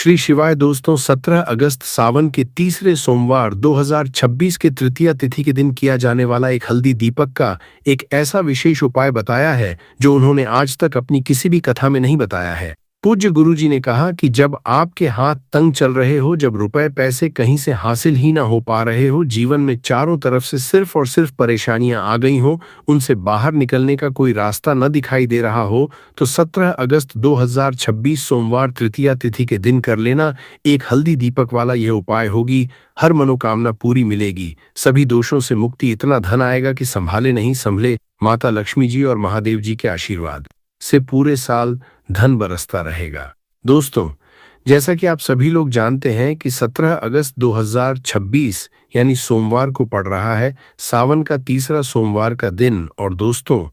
श्री शिवाय दोस्तों, 17 अगस्त सावन के तीसरे सोमवार 2026 के तृतीया तिथि के दिन किया जाने वाला एक हल्दी दीपक का एक ऐसा विशेष उपाय बताया है जो उन्होंने आज तक अपनी किसी भी कथा में नहीं बताया है। पूज्य गुरु जी ने कहा कि जब आपके हाथ तंग चल रहे हो, जब रुपए पैसे कहीं से हासिल ही ना हो पा रहे हो, जीवन में चारों तरफ से सिर्फ और सिर्फ परेशानियां आ गई हो, उनसे बाहर निकलने का कोई रास्ता न दिखाई दे रहा हो, तो 17 अगस्त 2026 सोमवार तृतीया तिथि के दिन कर लेना एक हल्दी दीपक वाला यह उपाय होगी। हर मनोकामना पूरी मिलेगी, सभी दोषों से मुक्ति, इतना धन आएगा कि संभाले नहीं संभले। माता लक्ष्मी जी और महादेव जी के आशीर्वाद से पूरे साल धन बरसता रहेगा। दोस्तों, जैसा कि आप सभी लोग जानते हैं कि 17 अगस्त 2026 यानी सोमवार को पड़ रहा है सावन का तीसरा सोमवार का दिन। और दोस्तों,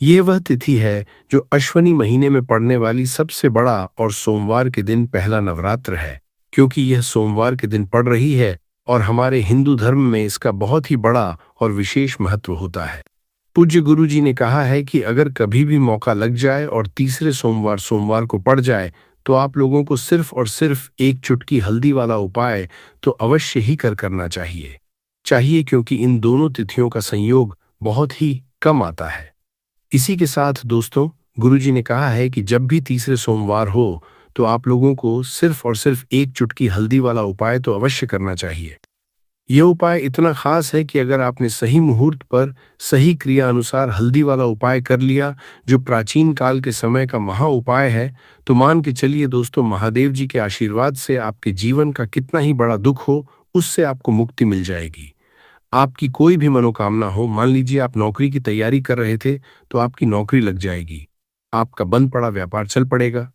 ये वह तिथि है जो अश्वनी महीने में पड़ने वाली सबसे बड़ा और सोमवार के दिन पहला नवरात्र है। क्योंकि यह सोमवार के दिन पड़ रही है और हमारे हिंदू धर्म में इसका बहुत ही बड़ा और विशेष महत्व होता है। पूज्य गुरु जी ने कहा है कि अगर कभी भी मौका लग जाए और तीसरे सोमवार को पड़ जाए तो आप लोगों को सिर्फ और सिर्फ एक चुटकी हल्दी वाला उपाय तो अवश्य ही करना चाहिए, क्योंकि इन दोनों तिथियों का संयोग बहुत ही कम आता है। इसी के साथ दोस्तों, गुरु जी ने कहा है कि जब भी तीसरे सोमवार हो तो आप लोगों को सिर्फ और सिर्फ एक चुटकी हल्दी वाला उपाय तो अवश्य करना चाहिए। यह उपाय इतना खास है कि अगर आपने सही मुहूर्त पर सही क्रिया अनुसार हल्दी वाला उपाय कर लिया, जो प्राचीन काल के समय का महा उपाय है, तो मान के चलिए दोस्तों, महादेव जी के आशीर्वाद से आपके जीवन का कितना ही बड़ा दुख हो, उससे आपको मुक्ति मिल जाएगी। आपकी कोई भी मनोकामना हो, मान लीजिए आप नौकरी की तैयारी कर रहे थे तो आपकी नौकरी लग जाएगी, आपका बंद पड़ा व्यापार चल पड़ेगा।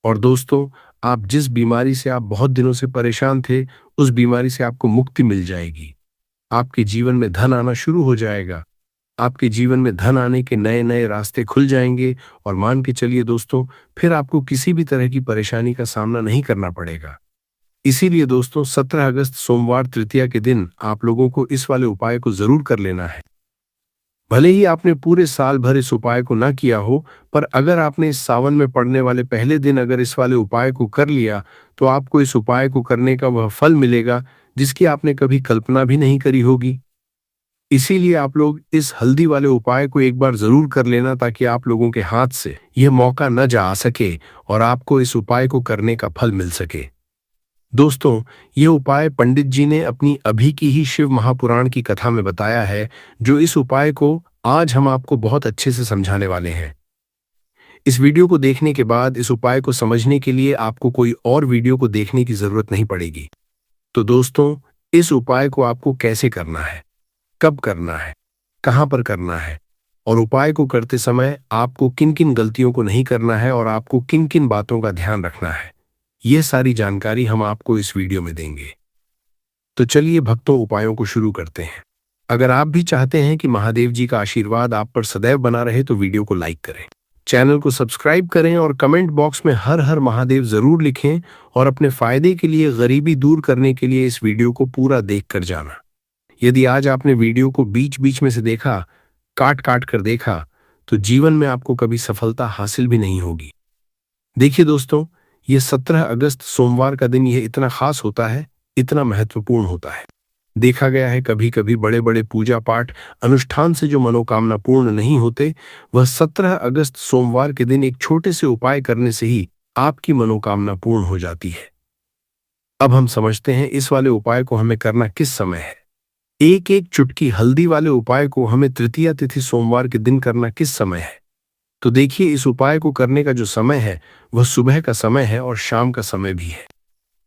और दोस्तों, आप जिस बीमारी से आप बहुत दिनों से परेशान थे, उस बीमारी से आपको मुक्ति मिल जाएगी। आपके जीवन में धन आना शुरू हो जाएगा, आपके जीवन में धन आने के नए नए रास्ते खुल जाएंगे। और मान के चलिए दोस्तों, फिर आपको किसी भी तरह की परेशानी का सामना नहीं करना पड़ेगा। इसीलिए दोस्तों, 17 अगस्त सोमवार तृतीया के दिन आप लोगों को इस वाले उपाय को जरूर कर लेना है। भले ही आपने पूरे साल भर इस उपाय को ना किया हो, पर अगर आपने इस सावन में पड़ने वाले पहले दिन अगर इस वाले उपाय को कर लिया तो आपको इस उपाय को करने का वह फल मिलेगा जिसकी आपने कभी कल्पना भी नहीं करी होगी। इसीलिए आप लोग इस हल्दी वाले उपाय को एक बार जरूर कर लेना, ताकि आप लोगों के हाथ से यह मौका न जा सके और आपको इस उपाय को करने का फल मिल सके। दोस्तों, ये उपाय पंडित जी ने अपनी अभी की ही शिव महापुराण की कथा में बताया है, जो इस उपाय को आज हम आपको बहुत अच्छे से समझाने वाले हैं। इस वीडियो को देखने के बाद इस उपाय को समझने के लिए आपको कोई और वीडियो को देखने की जरूरत नहीं पड़ेगी। तो दोस्तों, इस उपाय को आपको कैसे करना है, कब करना है, कहां पर करना है, और उपाय को करते समय आपको किन किन गलतियों को नहीं करना है और आपको किन किन बातों का ध्यान रखना है, यह सारी जानकारी हम आपको इस वीडियो में देंगे। तो चलिए भक्तों, उपायों को शुरू करते हैं। अगर आप भी चाहते हैं कि महादेव जी का आशीर्वाद आप पर सदैव बना रहे तो वीडियो को लाइक करें, चैनल को सब्सक्राइब करें और कमेंट बॉक्स में हर हर महादेव जरूर लिखें। और अपने फायदे के लिए, गरीबी दूर करने के लिए इस वीडियो को पूरा देख कर जाना। यदि आज आपने वीडियो को बीच बीच में से देखा, काट काट कर देखा, तो जीवन में आपको कभी सफलता हासिल भी नहीं होगी। देखिए दोस्तों, यह 17 अगस्त सोमवार का दिन यह इतना खास होता है, इतना महत्वपूर्ण होता है। देखा गया है कभी कभी बड़े बड़े पूजा पाठ अनुष्ठान से जो मनोकामना पूर्ण नहीं होते, वह 17 अगस्त सोमवार के दिन एक छोटे से उपाय करने से ही आपकी मनोकामना पूर्ण हो जाती है। अब हम समझते हैं इस वाले उपाय को हमें करना किस समय है। एक एक चुटकी हल्दी वाले उपाय को हमें तृतीया तिथि सोमवार के दिन करना किस समय है। तो देखिए, इस उपाय को करने का जो समय है वह सुबह का समय है और शाम का समय भी है।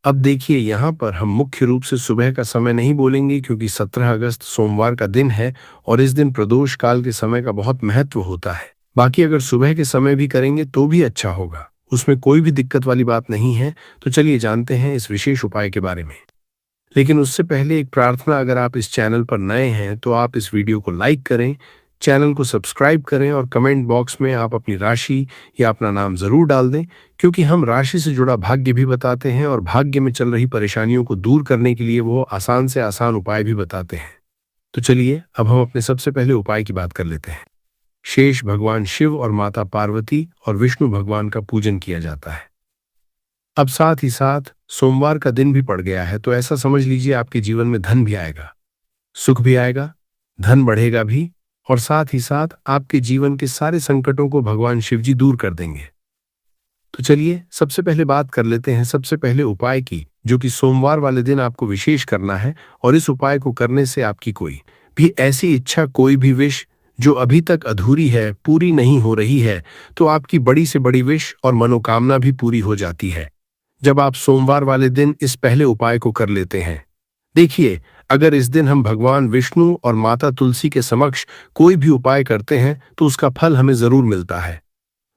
अब देखिए, यहाँ पर हम मुख्य रूप से सुबह का समय नहीं बोलेंगे, क्योंकि 17 अगस्त सोमवार का दिन है और इस दिन प्रदोष काल के समय का बहुत महत्व होता है। बाकी अगर सुबह के समय भी करेंगे तो भी अच्छा होगा, उसमें कोई भी दिक्कत वाली बात नहीं है। तो चलिए जानते हैं इस विशेष उपाय के बारे में। लेकिन उससे पहले एक प्रार्थना, अगर आप इस चैनल पर नए हैं तो आप इस वीडियो को लाइक करें, चैनल को सब्सक्राइब करें और कमेंट बॉक्स में आप अपनी राशि या अपना नाम जरूर डाल दें, क्योंकि हम राशि से जुड़ा भाग्य भी बताते हैं और भाग्य में चल रही परेशानियों को दूर करने के लिए वो आसान से आसान उपाय भी बताते हैं। तो चलिए अब हम अपने सबसे पहले उपाय की बात कर लेते हैं। शेष भगवान शिव और माता पार्वती और विष्णु भगवान का पूजन किया जाता है। अब साथ ही साथ सोमवार का दिन भी पड़ गया है, तो ऐसा समझ लीजिए आपके जीवन में धन भी आएगा, सुख भी आएगा, धन बढ़ेगा भी, और साथ ही साथ आपके जीवन के सारे संकटों को भगवान शिव जी दूर कर देंगे। तो चलिए सबसे पहले बात कर लेते हैं सबसे पहले उपाय की, जो कि सोमवार वाले दिन आपको विशेष करना है। और इस उपाय को करने से आपकी कोई भी ऐसी इच्छा, कोई भी विश जो अभी तक अधूरी है, पूरी नहीं हो रही है, तो आपकी बड़ी से बड़ी विश और मनोकामना भी पूरी हो जाती है जब आप सोमवार वाले दिन इस पहले उपाय को कर लेते हैं। देखिए, अगर इस दिन हम भगवान विष्णु और माता तुलसी के समक्ष कोई भी उपाय करते हैं तो उसका फल हमें जरूर मिलता है।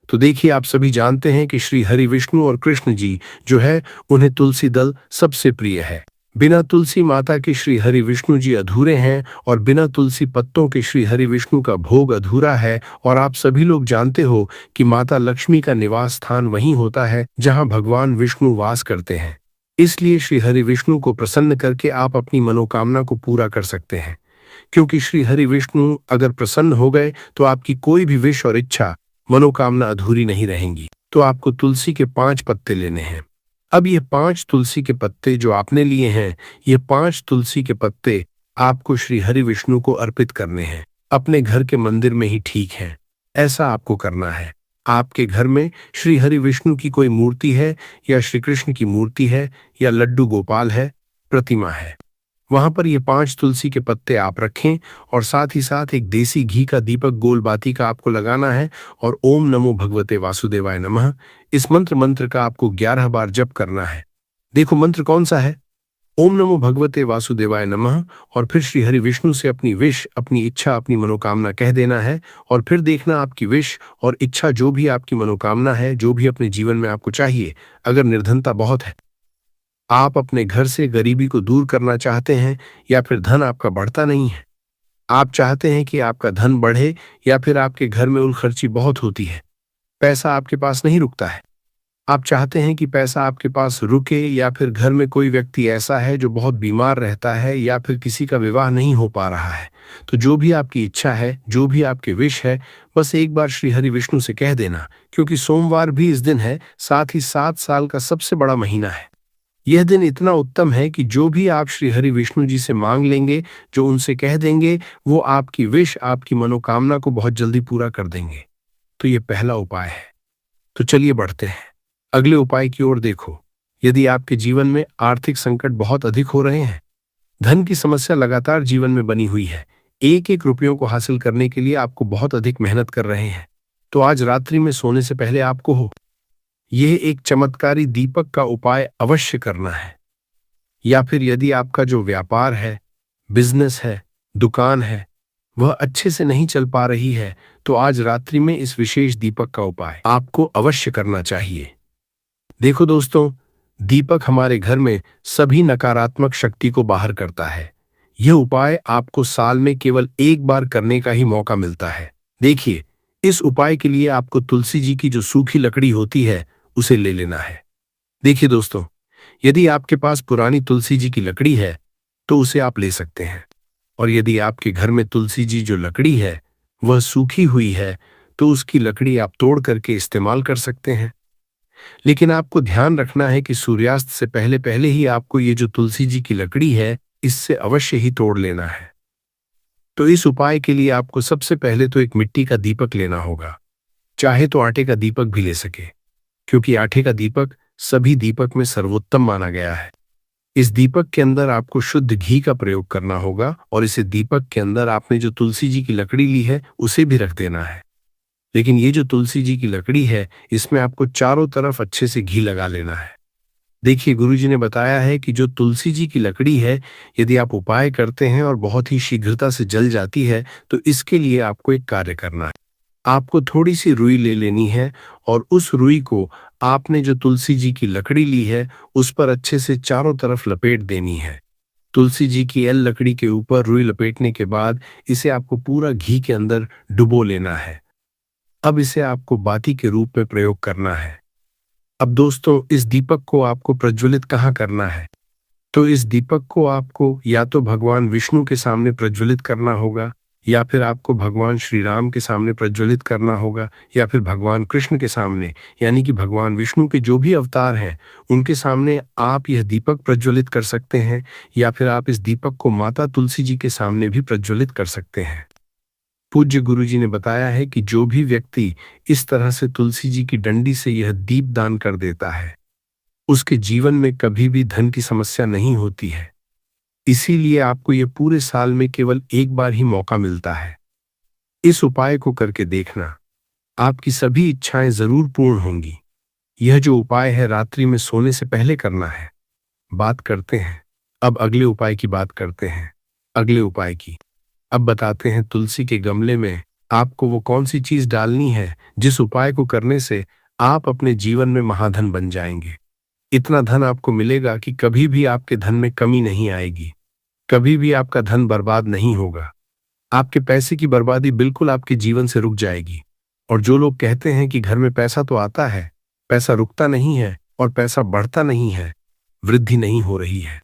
तो देखिए, आप सभी जानते हैं कि श्री हरि विष्णु और कृष्ण जी जो है, उन्हें तुलसी दल सबसे प्रिय है। बिना तुलसी माता के श्री हरि विष्णु जी अधूरे हैं, और बिना तुलसी पत्तों के श्री हरि विष्णु का भोग अधूरा है। और आप सभी लोग जानते हो कि माता लक्ष्मी का निवास स्थान वहीं होता है जहां भगवान विष्णु वास करते हैं। इसलिए श्री हरि विष्णु को प्रसन्न करके आप अपनी मनोकामना को पूरा कर सकते हैं, क्योंकि श्री हरि विष्णु अगर प्रसन्न हो गए तो आपकी कोई भी विश और इच्छा, मनोकामना अधूरी नहीं रहेंगी। तो आपको तुलसी के 5 पत्ते लेने हैं। अब ये 5 तुलसी के पत्ते जो आपने लिए हैं, ये 5 तुलसी के पत्ते आपको श्री हरि विष्णु को अर्पित करने हैं। अपने घर के मंदिर में ही ठीक है, ऐसा आपको करना है। आपके घर में श्री हरि विष्णु की कोई मूर्ति है, या श्री कृष्ण की मूर्ति है, या लड्डू गोपाल है, प्रतिमा है, वहां पर ये 5 तुलसी के पत्ते आप रखें। और साथ ही साथ एक देसी घी का दीपक गोल बाती का आपको लगाना है, और ओम नमो भगवते वासुदेवाय नमः इस मंत्र का आपको 11 बार जप करना है। देखो मंत्र कौन सा है, ओम नमो भगवते वासुदेवाय नमः। और फिर श्री हरि विष्णु से अपनी विश, अपनी इच्छा, अपनी मनोकामना कह देना है। और फिर देखना आपकी विश और इच्छा, जो भी आपकी मनोकामना है, जो भी अपने जीवन में आपको चाहिए, अगर निर्धनता बहुत है, आप अपने घर से गरीबी को दूर करना चाहते हैं, या फिर धन आपका बढ़ता नहीं है, आप चाहते हैं कि आपका धन बढ़े, या फिर आपके घर में उलखर्ची बहुत होती है, पैसा आपके पास नहीं रुकता है, आप चाहते हैं कि पैसा आपके पास रुके, या फिर घर में कोई व्यक्ति ऐसा है जो बहुत बीमार रहता है, या फिर किसी का विवाह नहीं हो पा रहा है, तो जो भी आपकी इच्छा है, जो भी आपकी विश है, बस एक बार श्री हरि विष्णु से कह देना। क्योंकि सोमवार भी इस दिन है, साथ ही 7 साल का सबसे बड़ा महीना है। यह दिन इतना उत्तम है कि जो भी आप श्री हरि विष्णु जी से मांग लेंगे, जो उनसे कह देंगे, वो आपकी विश, आपकी मनोकामना को बहुत जल्दी पूरा कर देंगे। तो ये पहला उपाय है। तो चलिए बढ़ते हैं अगले उपाय की ओर। देखो, यदि आपके जीवन में आर्थिक संकट बहुत अधिक हो रहे हैं, धन की समस्या लगातार जीवन में बनी हुई है, एक एक रुपयों को हासिल करने के लिए आपको बहुत अधिक मेहनत कर रहे हैं, तो आज रात्रि में सोने से पहले आपको यह एक चमत्कारी दीपक का उपाय अवश्य करना है। या फिर यदि आपका जो व्यापार है, बिजनेस है, दुकान है, वह अच्छे से नहीं चल पा रही है, तो आज रात्रि में इस विशेष दीपक का उपाय आपको अवश्य करना चाहिए। देखो दोस्तों, दीपक हमारे घर में सभी नकारात्मक शक्ति को बाहर करता है। यह उपाय आपको साल में केवल एक बार करने का ही मौका मिलता है। देखिए, इस उपाय के लिए आपको तुलसी जी की जो सूखी लकड़ी होती है, उसे ले लेना है। देखिए दोस्तों, यदि आपके पास पुरानी तुलसी जी की लकड़ी है तो उसे आप ले सकते हैं, और यदि आपके घर में तुलसी जी जो लकड़ी है वह सूखी हुई है, तो उसकी लकड़ी आप तोड़ करके इस्तेमाल कर सकते हैं। लेकिन आपको ध्यान रखना है कि सूर्यास्त से पहले पहले ही आपको ये जो तुलसी जी की लकड़ी है, इससे अवश्य ही तोड़ लेना है। तो इस उपाय के लिए आपको सबसे पहले तो एक मिट्टी का दीपक लेना होगा, चाहे तो आटे का दीपक भी ले सके, क्योंकि आटे का दीपक सभी दीपक में सर्वोत्तम माना गया है। इस दीपक के अंदर आपको शुद्ध घी का प्रयोग करना होगा, और इसे दीपक के अंदर आपने जो तुलसी जी की लकड़ी ली है उसे भी रख देना है। लेकिन ये जो तुलसी जी की लकड़ी है, इसमें आपको चारों तरफ अच्छे से घी लगा लेना है। देखिए, गुरुजी ने बताया है कि जो तुलसी जी की लकड़ी है, यदि आप उपाय करते हैं और बहुत ही शीघ्रता से जल जाती है, तो इसके लिए आपको एक कार्य करना है। आपको थोड़ी सी रुई ले लेनी है, और उस रुई को आपने जो तुलसी जी की लकड़ी ली है उस पर अच्छे से चारों तरफ लपेट देनी है। तुलसी जी की एल लकड़ी के ऊपर रुई लपेटने के बाद इसे आपको पूरा घी के अंदर डुबो लेना है। अब इसे आपको बाती के रूप में प्रयोग करना है। अब दोस्तों, इस दीपक को आपको प्रज्वलित कहाँ करना है? तो इस दीपक को आपको या तो भगवान विष्णु के सामने प्रज्वलित करना होगा, या फिर आपको भगवान श्री राम के सामने प्रज्वलित करना होगा, या फिर भगवान कृष्ण के सामने, यानी कि भगवान विष्णु के जो भी अवतार हैं उनके सामने आप यह दीपक प्रज्वलित कर सकते हैं, या फिर आप इस दीपक को माता तुलसी जी के सामने भी प्रज्वलित कर सकते हैं। पूज्य गुरु जी ने बताया है कि जो भी व्यक्ति इस तरह से तुलसी जी की डंडी से यह दीप दान कर देता है, उसके जीवन में कभी भी धन की समस्या नहीं होती है। इसीलिए आपको यह पूरे साल में केवल एक बार ही मौका मिलता है। इस उपाय को करके देखना, आपकी सभी इच्छाएं जरूर पूर्ण होंगी। यह जो उपाय है रात्रि में सोने से पहले करना है। बात करते हैं अब अगले उपाय की। बात करते हैं अगले उपाय की। अब बताते हैं तुलसी के गमले में आपको वो कौन सी चीज डालनी है जिस उपाय को करने से आप अपने जीवन में महाधन बन जाएंगे। इतना धन आपको मिलेगा कि कभी भी आपके धन में कमी नहीं आएगी, कभी भी आपका धन बर्बाद नहीं होगा। आपके पैसे की बर्बादी बिल्कुल आपके जीवन से रुक जाएगी। और जो लोग कहते हैं कि घर में पैसा तो आता है, पैसा रुकता नहीं है और पैसा बढ़ता नहीं है, वृद्धि नहीं हो रही है,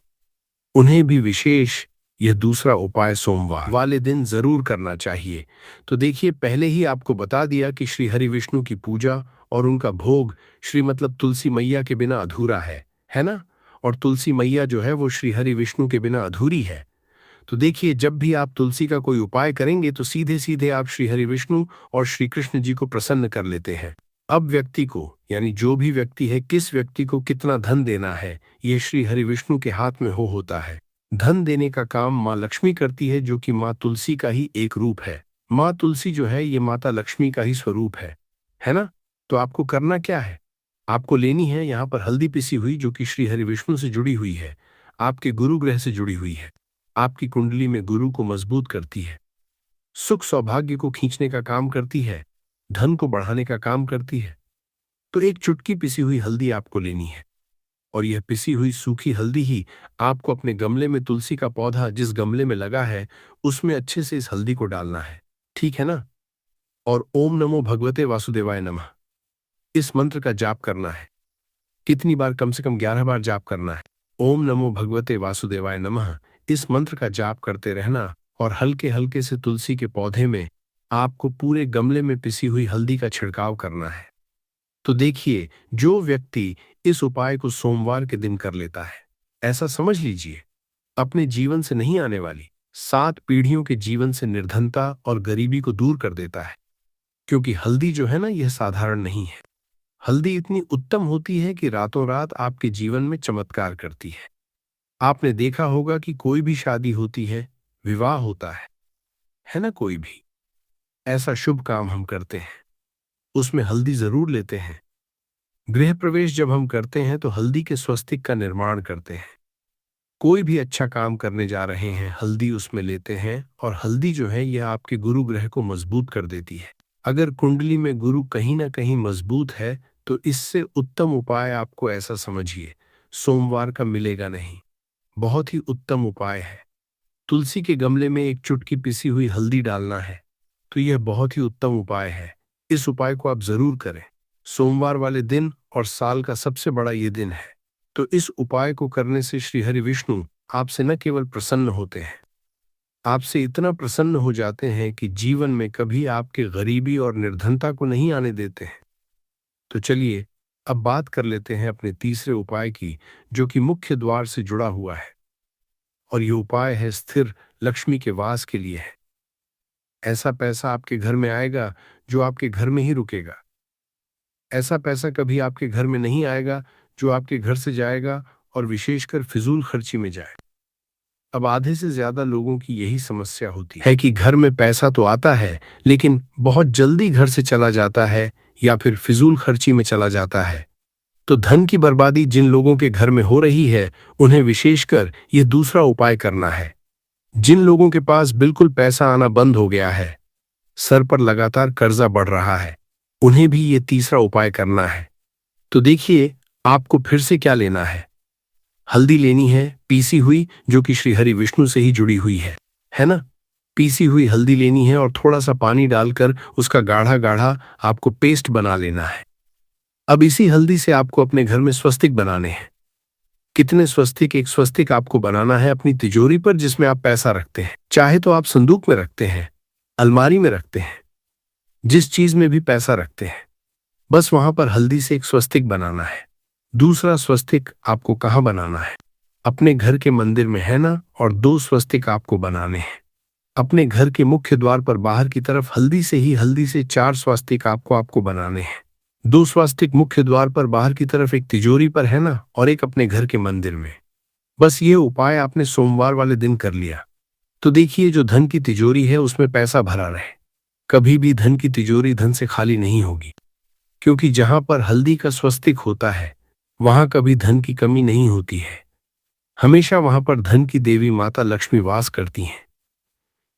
उन्हें भी विशेष यह दूसरा उपाय सोमवार वाले दिन जरूर करना चाहिए। तो देखिए, पहले ही आपको बता दिया कि श्री हरि विष्णु की पूजा और उनका भोग श्री मतलब तुलसी मैया के बिना अधूरा है ना। और तुलसी मैया जो है वो श्री हरि विष्णु के बिना अधूरी है। तो देखिए, जब भी आप तुलसी का कोई उपाय करेंगे तो सीधे सीधे आप श्री हरि विष्णु और श्री कृष्ण जी को प्रसन्न कर लेते हैं। अब व्यक्ति को, यानी जो भी व्यक्ति है, किस व्यक्ति को कितना धन देना है, ये श्री हरि विष्णु के हाथ में होता है। धन देने का काम माँ लक्ष्मी करती है, जो कि माँ तुलसी का ही एक रूप है। माँ तुलसी जो है ये माता लक्ष्मी का ही स्वरूप है ना। तो आपको करना क्या है, आपको लेनी है यहाँ पर हल्दी पिसी हुई, जो कि श्री हरि विष्णु से जुड़ी हुई है, आपके गुरु ग्रह से जुड़ी हुई है, आपकी कुंडली में गुरु को मजबूत करती है, सुख सौभाग्य को खींचने का काम करती है, धन को बढ़ाने का काम करती है। तो एक चुटकी पिसी हुई हल्दी आपको लेनी है, और यह पिसी हुई सूखी हल्दी ही आपको अपने गमले में, तुलसी का पौधा जिस गमले में लगा है उसमें अच्छे से इस हल्दी को डालना है, ठीक है ना। और ओम नमो भगवते वासुदेवाय नमः इस मंत्र का जाप करना है। कितनी बार? कम से कम 11 बार जाप करना है। ओम नमो भगवते वासुदेवाय नमः इस मंत्र का जाप करते रहना, और हल्के हल्के से तुलसी के पौधे में आपको पूरे गमले में पिसी हुई हल्दी का छिड़काव करना है। तो देखिए, जो व्यक्ति इस उपाय को सोमवार के दिन कर लेता है, ऐसा समझ लीजिए अपने जीवन से नहीं आने वाली 7 पीढ़ियों के जीवन से निर्धनता और गरीबी को दूर कर देता है। क्योंकि हल्दी जो है ना, यह साधारण नहीं है। हल्दी इतनी उत्तम होती है कि रातों रात आपके जीवन में चमत्कार करती है। आपने देखा होगा कि कोई भी शादी होती है, विवाह होता है ना, कोई भी ऐसा शुभ काम हम करते हैं उसमें हल्दी जरूर लेते हैं। गृह प्रवेश जब हम करते हैं तो हल्दी के स्वस्तिक का निर्माण करते हैं। कोई भी अच्छा काम करने जा रहे हैं, हल्दी उसमें लेते हैं, और हल्दी जो है यह आपके गुरु ग्रह को मजबूत कर देती है। अगर कुंडली में गुरु कहीं ना कहीं मजबूत है तो इससे उत्तम उपाय आपको, ऐसा समझिए, सोमवार का मिलेगा नहीं। बहुत ही उत्तम उपाय है। तुलसी के गमले में एक चुटकी पिसी हुई हल्दी डालना है, तो यह बहुत ही उत्तम उपाय है। इस उपाय को आप जरूर करें सोमवार वाले दिन, और साल का सबसे बड़ा ये दिन है। तो इस उपाय को करने से श्री हरि विष्णु आपसे न केवल प्रसन्न होते हैं, आपसे इतना प्रसन्न हो जाते हैं कि जीवन में कभी आपके गरीबी और निर्धनता को नहीं आने देते हैं। तो चलिए अब बात कर लेते हैं अपने तीसरे उपाय की, जो कि मुख्य द्वार से जुड़ा हुआ है, और ये उपाय है स्थिर लक्ष्मी के वास के लिए है। ऐसा पैसा आपके घर में आएगा जो आपके घर में ही रुकेगा। ऐसा पैसा कभी आपके घर में नहीं आएगा जो आपके घर से जाएगा और विशेषकर फिजूल खर्ची में जाए। अब आधे से ज्यादा लोगों की यही समस्या होती है कि घर में पैसा तो आता है लेकिन बहुत जल्दी घर से चला जाता है, या फिर फिजूल खर्ची में चला जाता है। तो धन की बर्बादी जिन लोगों के घर में हो रही है, उन्हें विशेषकर यह दूसरा उपाय करना है। जिन लोगों के पास बिल्कुल पैसा आना बंद हो गया है, सर पर लगातार कर्जा बढ़ रहा है, उन्हें भी ये तीसरा उपाय करना है। तो देखिए, आपको फिर से क्या लेना है, हल्दी लेनी है पीसी हुई, जो कि श्री हरि विष्णु से ही जुड़ी हुई है ना। पीसी हुई हल्दी लेनी है और थोड़ा सा पानी डालकर उसका गाढ़ा गाढ़ा आपको पेस्ट बना लेना है। अब इसी हल्दी से आपको अपने घर में स्वस्तिक बनाने हैं। कितने स्वस्तिक? एक स्वस्तिक आपको बनाना है अपनी तिजोरी पर, जिसमें आप पैसा रखते हैं। चाहे तो आप संदूक में रखते हैं, अलमारी में रखते हैं, जिस चीज में भी पैसा रखते हैं, बस वहां पर हल्दी से एक स्वस्तिक बनाना है। दूसरा स्वस्तिक आपको कहाँ बनाना है? अपने घर के मंदिर में, है ना? और 2 स्वस्तिक आपको बनाने हैं अपने घर के मुख्य द्वार पर बाहर की तरफ। हल्दी से 4 स्वस्तिक आपको बनाने हैं। 2 स्वस्तिक मुख्य द्वार पर बाहर की तरफ, एक तिजोरी पर, है ना? और एक अपने घर के मंदिर में। बस ये उपाय आपने सोमवार वाले दिन कर लिया तो देखिए, जो धन की तिजोरी है उसमें पैसा भरा रहे। कभी भी धन की तिजोरी धन से खाली नहीं होगी, क्योंकि जहां पर हल्दी का स्वस्तिक होता है वहां कभी धन की कमी नहीं होती है। हमेशा वहां पर धन की देवी माता लक्ष्मी वास करती हैं,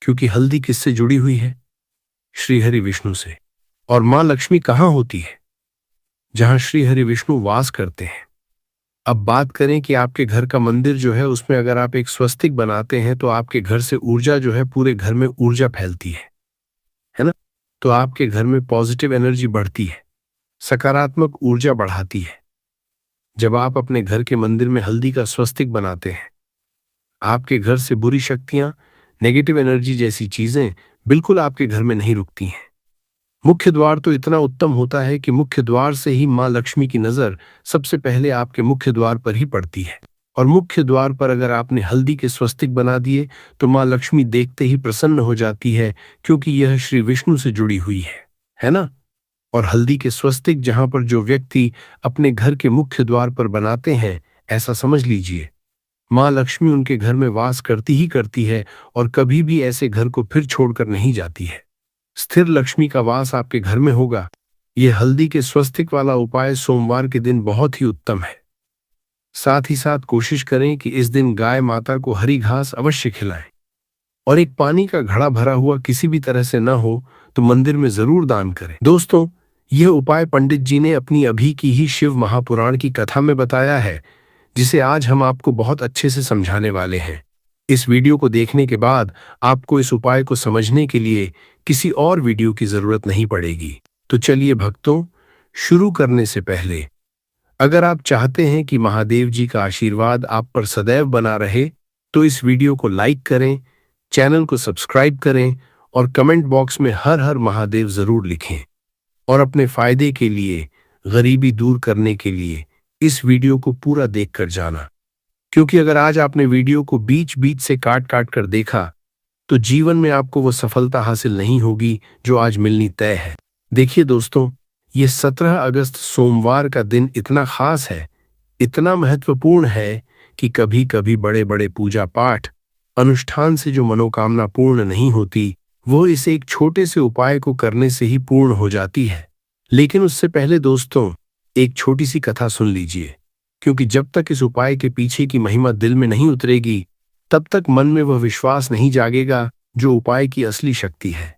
क्योंकि हल्दी किससे जुड़ी हुई है? श्री हरि विष्णु से। और मां लक्ष्मी कहाँ होती है? जहां श्री हरि विष्णु वास करते हैं। अब बात करें कि आपके घर का मंदिर जो है उसमें अगर आप एक स्वस्तिक बनाते हैं तो आपके घर से ऊर्जा जो है, पूरे घर में ऊर्जा फैलती है ना? तो आपके घर में पॉजिटिव एनर्जी बढ़ती है, सकारात्मक ऊर्जा बढ़ाती है। जब आप अपने घर के मंदिर में हल्दी का स्वस्तिक बनाते हैं, आपके घर से बुरी शक्तियां, नेगेटिव एनर्जी जैसी चीजें बिल्कुल आपके घर में नहीं रुकती हैं। मुख्य द्वार तो इतना उत्तम होता है कि मुख्य द्वार से ही मां लक्ष्मी की नजर सबसे पहले आपके मुख्य द्वार पर ही पड़ती है। और मुख्य द्वार पर अगर आपने हल्दी के स्वस्तिक बना दिए तो मां लक्ष्मी देखते ही प्रसन्न हो जाती है, क्योंकि यह श्री विष्णु से जुड़ी हुई है ना? और हल्दी के स्वस्तिक जहां पर जो व्यक्ति अपने घर के मुख्य द्वार पर बनाते हैं, ऐसा समझ लीजिए मां लक्ष्मी उनके घर में वास करती ही करती है और कभी भी ऐसे घर को फिर छोड़कर नहीं जाती है। स्थिर लक्ष्मी का वास आपके घर में होगा। यह हल्दी के स्वस्तिक वाला उपाय सोमवार के दिन बहुत ही उत्तम है। साथ ही साथ कोशिश करें कि इस दिन गाय माता को हरी घास अवश्य खिलाएं और एक पानी का घड़ा भरा हुआ किसी भी तरह से न हो तो मंदिर में जरूर दान करें। दोस्तों, यह उपाय पंडित जी ने अपनी अभी की ही शिव महापुराण की कथा में बताया है, जिसे आज हम आपको बहुत अच्छे से समझाने वाले हैं। इस वीडियो को देखने के बाद आपको इस उपाय को समझने के लिए किसी और वीडियो की जरूरत नहीं पड़ेगी। तो चलिए भक्तों, शुरू करने से पहले अगर आप चाहते हैं कि महादेव जी का आशीर्वाद आप पर सदैव बना रहे तो इस वीडियो को लाइक करें, चैनल को सब्सक्राइब करें और कमेंट बॉक्स में हर हर महादेव जरूर लिखें। और अपने फायदे के लिए, गरीबी दूर करने के लिए इस वीडियो को पूरा देखकर जाना, क्योंकि अगर आज आपने वीडियो को बीच बीच से काट काट कर देखा तो जीवन में आपको वो सफलता हासिल नहीं होगी जो आज मिलनी तय है। देखिए दोस्तों, ये 17 अगस्त सोमवार का दिन इतना खास है, इतना महत्वपूर्ण है कि कभी कभी बड़े बड़े पूजा पाठ अनुष्ठान से जो मनोकामना पूर्ण नहीं होती, वो इस एक छोटे से उपाय को करने से ही पूर्ण हो जाती है। लेकिन उससे पहले दोस्तों, एक छोटी सी कथा सुन लीजिए, क्योंकि जब तक इस उपाय के पीछे की महिमा दिल में नहीं उतरेगी तब तक मन में वह विश्वास नहीं जागेगा जो उपाय की असली शक्ति है।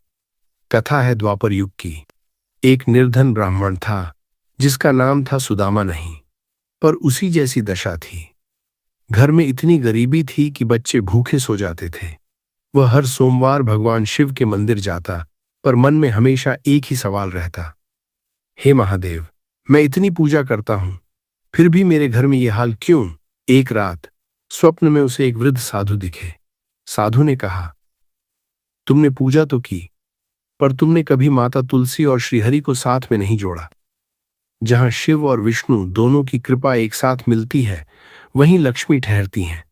कथा है द्वापर युग की। एक निर्धन ब्राह्मण था जिसका नाम था सुदामा नहीं, पर उसी जैसी दशा थी। घर में इतनी गरीबी थी कि बच्चे भूखे सो जाते थे। वह हर सोमवार भगवान शिव के मंदिर जाता, पर मन में हमेशा एक ही सवाल रहता, हे महादेव, मैं इतनी पूजा करता हूं फिर भी मेरे घर में यह हाल क्यों? एक रात स्वप्न में उसे एक वृद्ध साधु दिखे। साधु ने कहा, तुमने पूजा तो की, पर तुमने कभी माता तुलसी और श्रीहरि को साथ में नहीं जोड़ा। जहां शिव और विष्णु दोनों की कृपा एक साथ मिलती है, वहीं लक्ष्मी ठहरती हैं।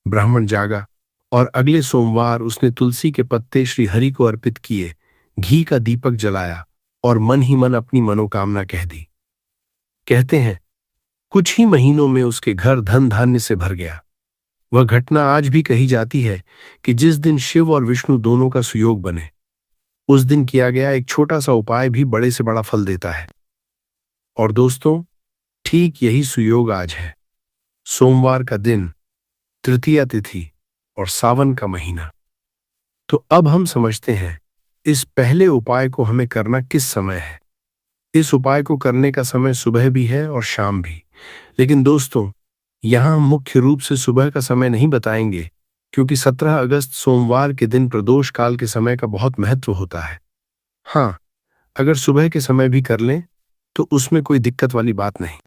ब्राह्मण जागा और अगले सोमवार उसने तुलसी के पत्ते श्रीहरि को अर्पित किए, घी का दीपक जलाया और मन ही मन अपनी मनोकामना कह दी। कहते हैं कुछ ही महीनों में उसके घर धन धान्य से भर गया। वह घटना आज भी कही जाती है कि जिस दिन शिव और विष्णु दोनों का सुयोग बने, उस दिन किया गया एक छोटा सा उपाय भी बड़े से बड़ा फल देता है। और दोस्तों, ठीक यही सुयोग आज है। सोमवार का दिन, तृतीया तिथि और सावन का महीना। तो अब हम समझते हैं इस पहले उपाय को हमें करना किस समय है। इस उपाय को करने का समय सुबह भी है और शाम भी। लेकिन दोस्तों, यहां हम मुख्य रूप से सुबह का समय नहीं बताएंगे, क्योंकि 17 अगस्त सोमवार के दिन प्रदोष काल के समय का बहुत महत्व होता है। हाँ, अगर सुबह के समय भी कर लें तो उसमें कोई दिक्कत वाली बात नहीं।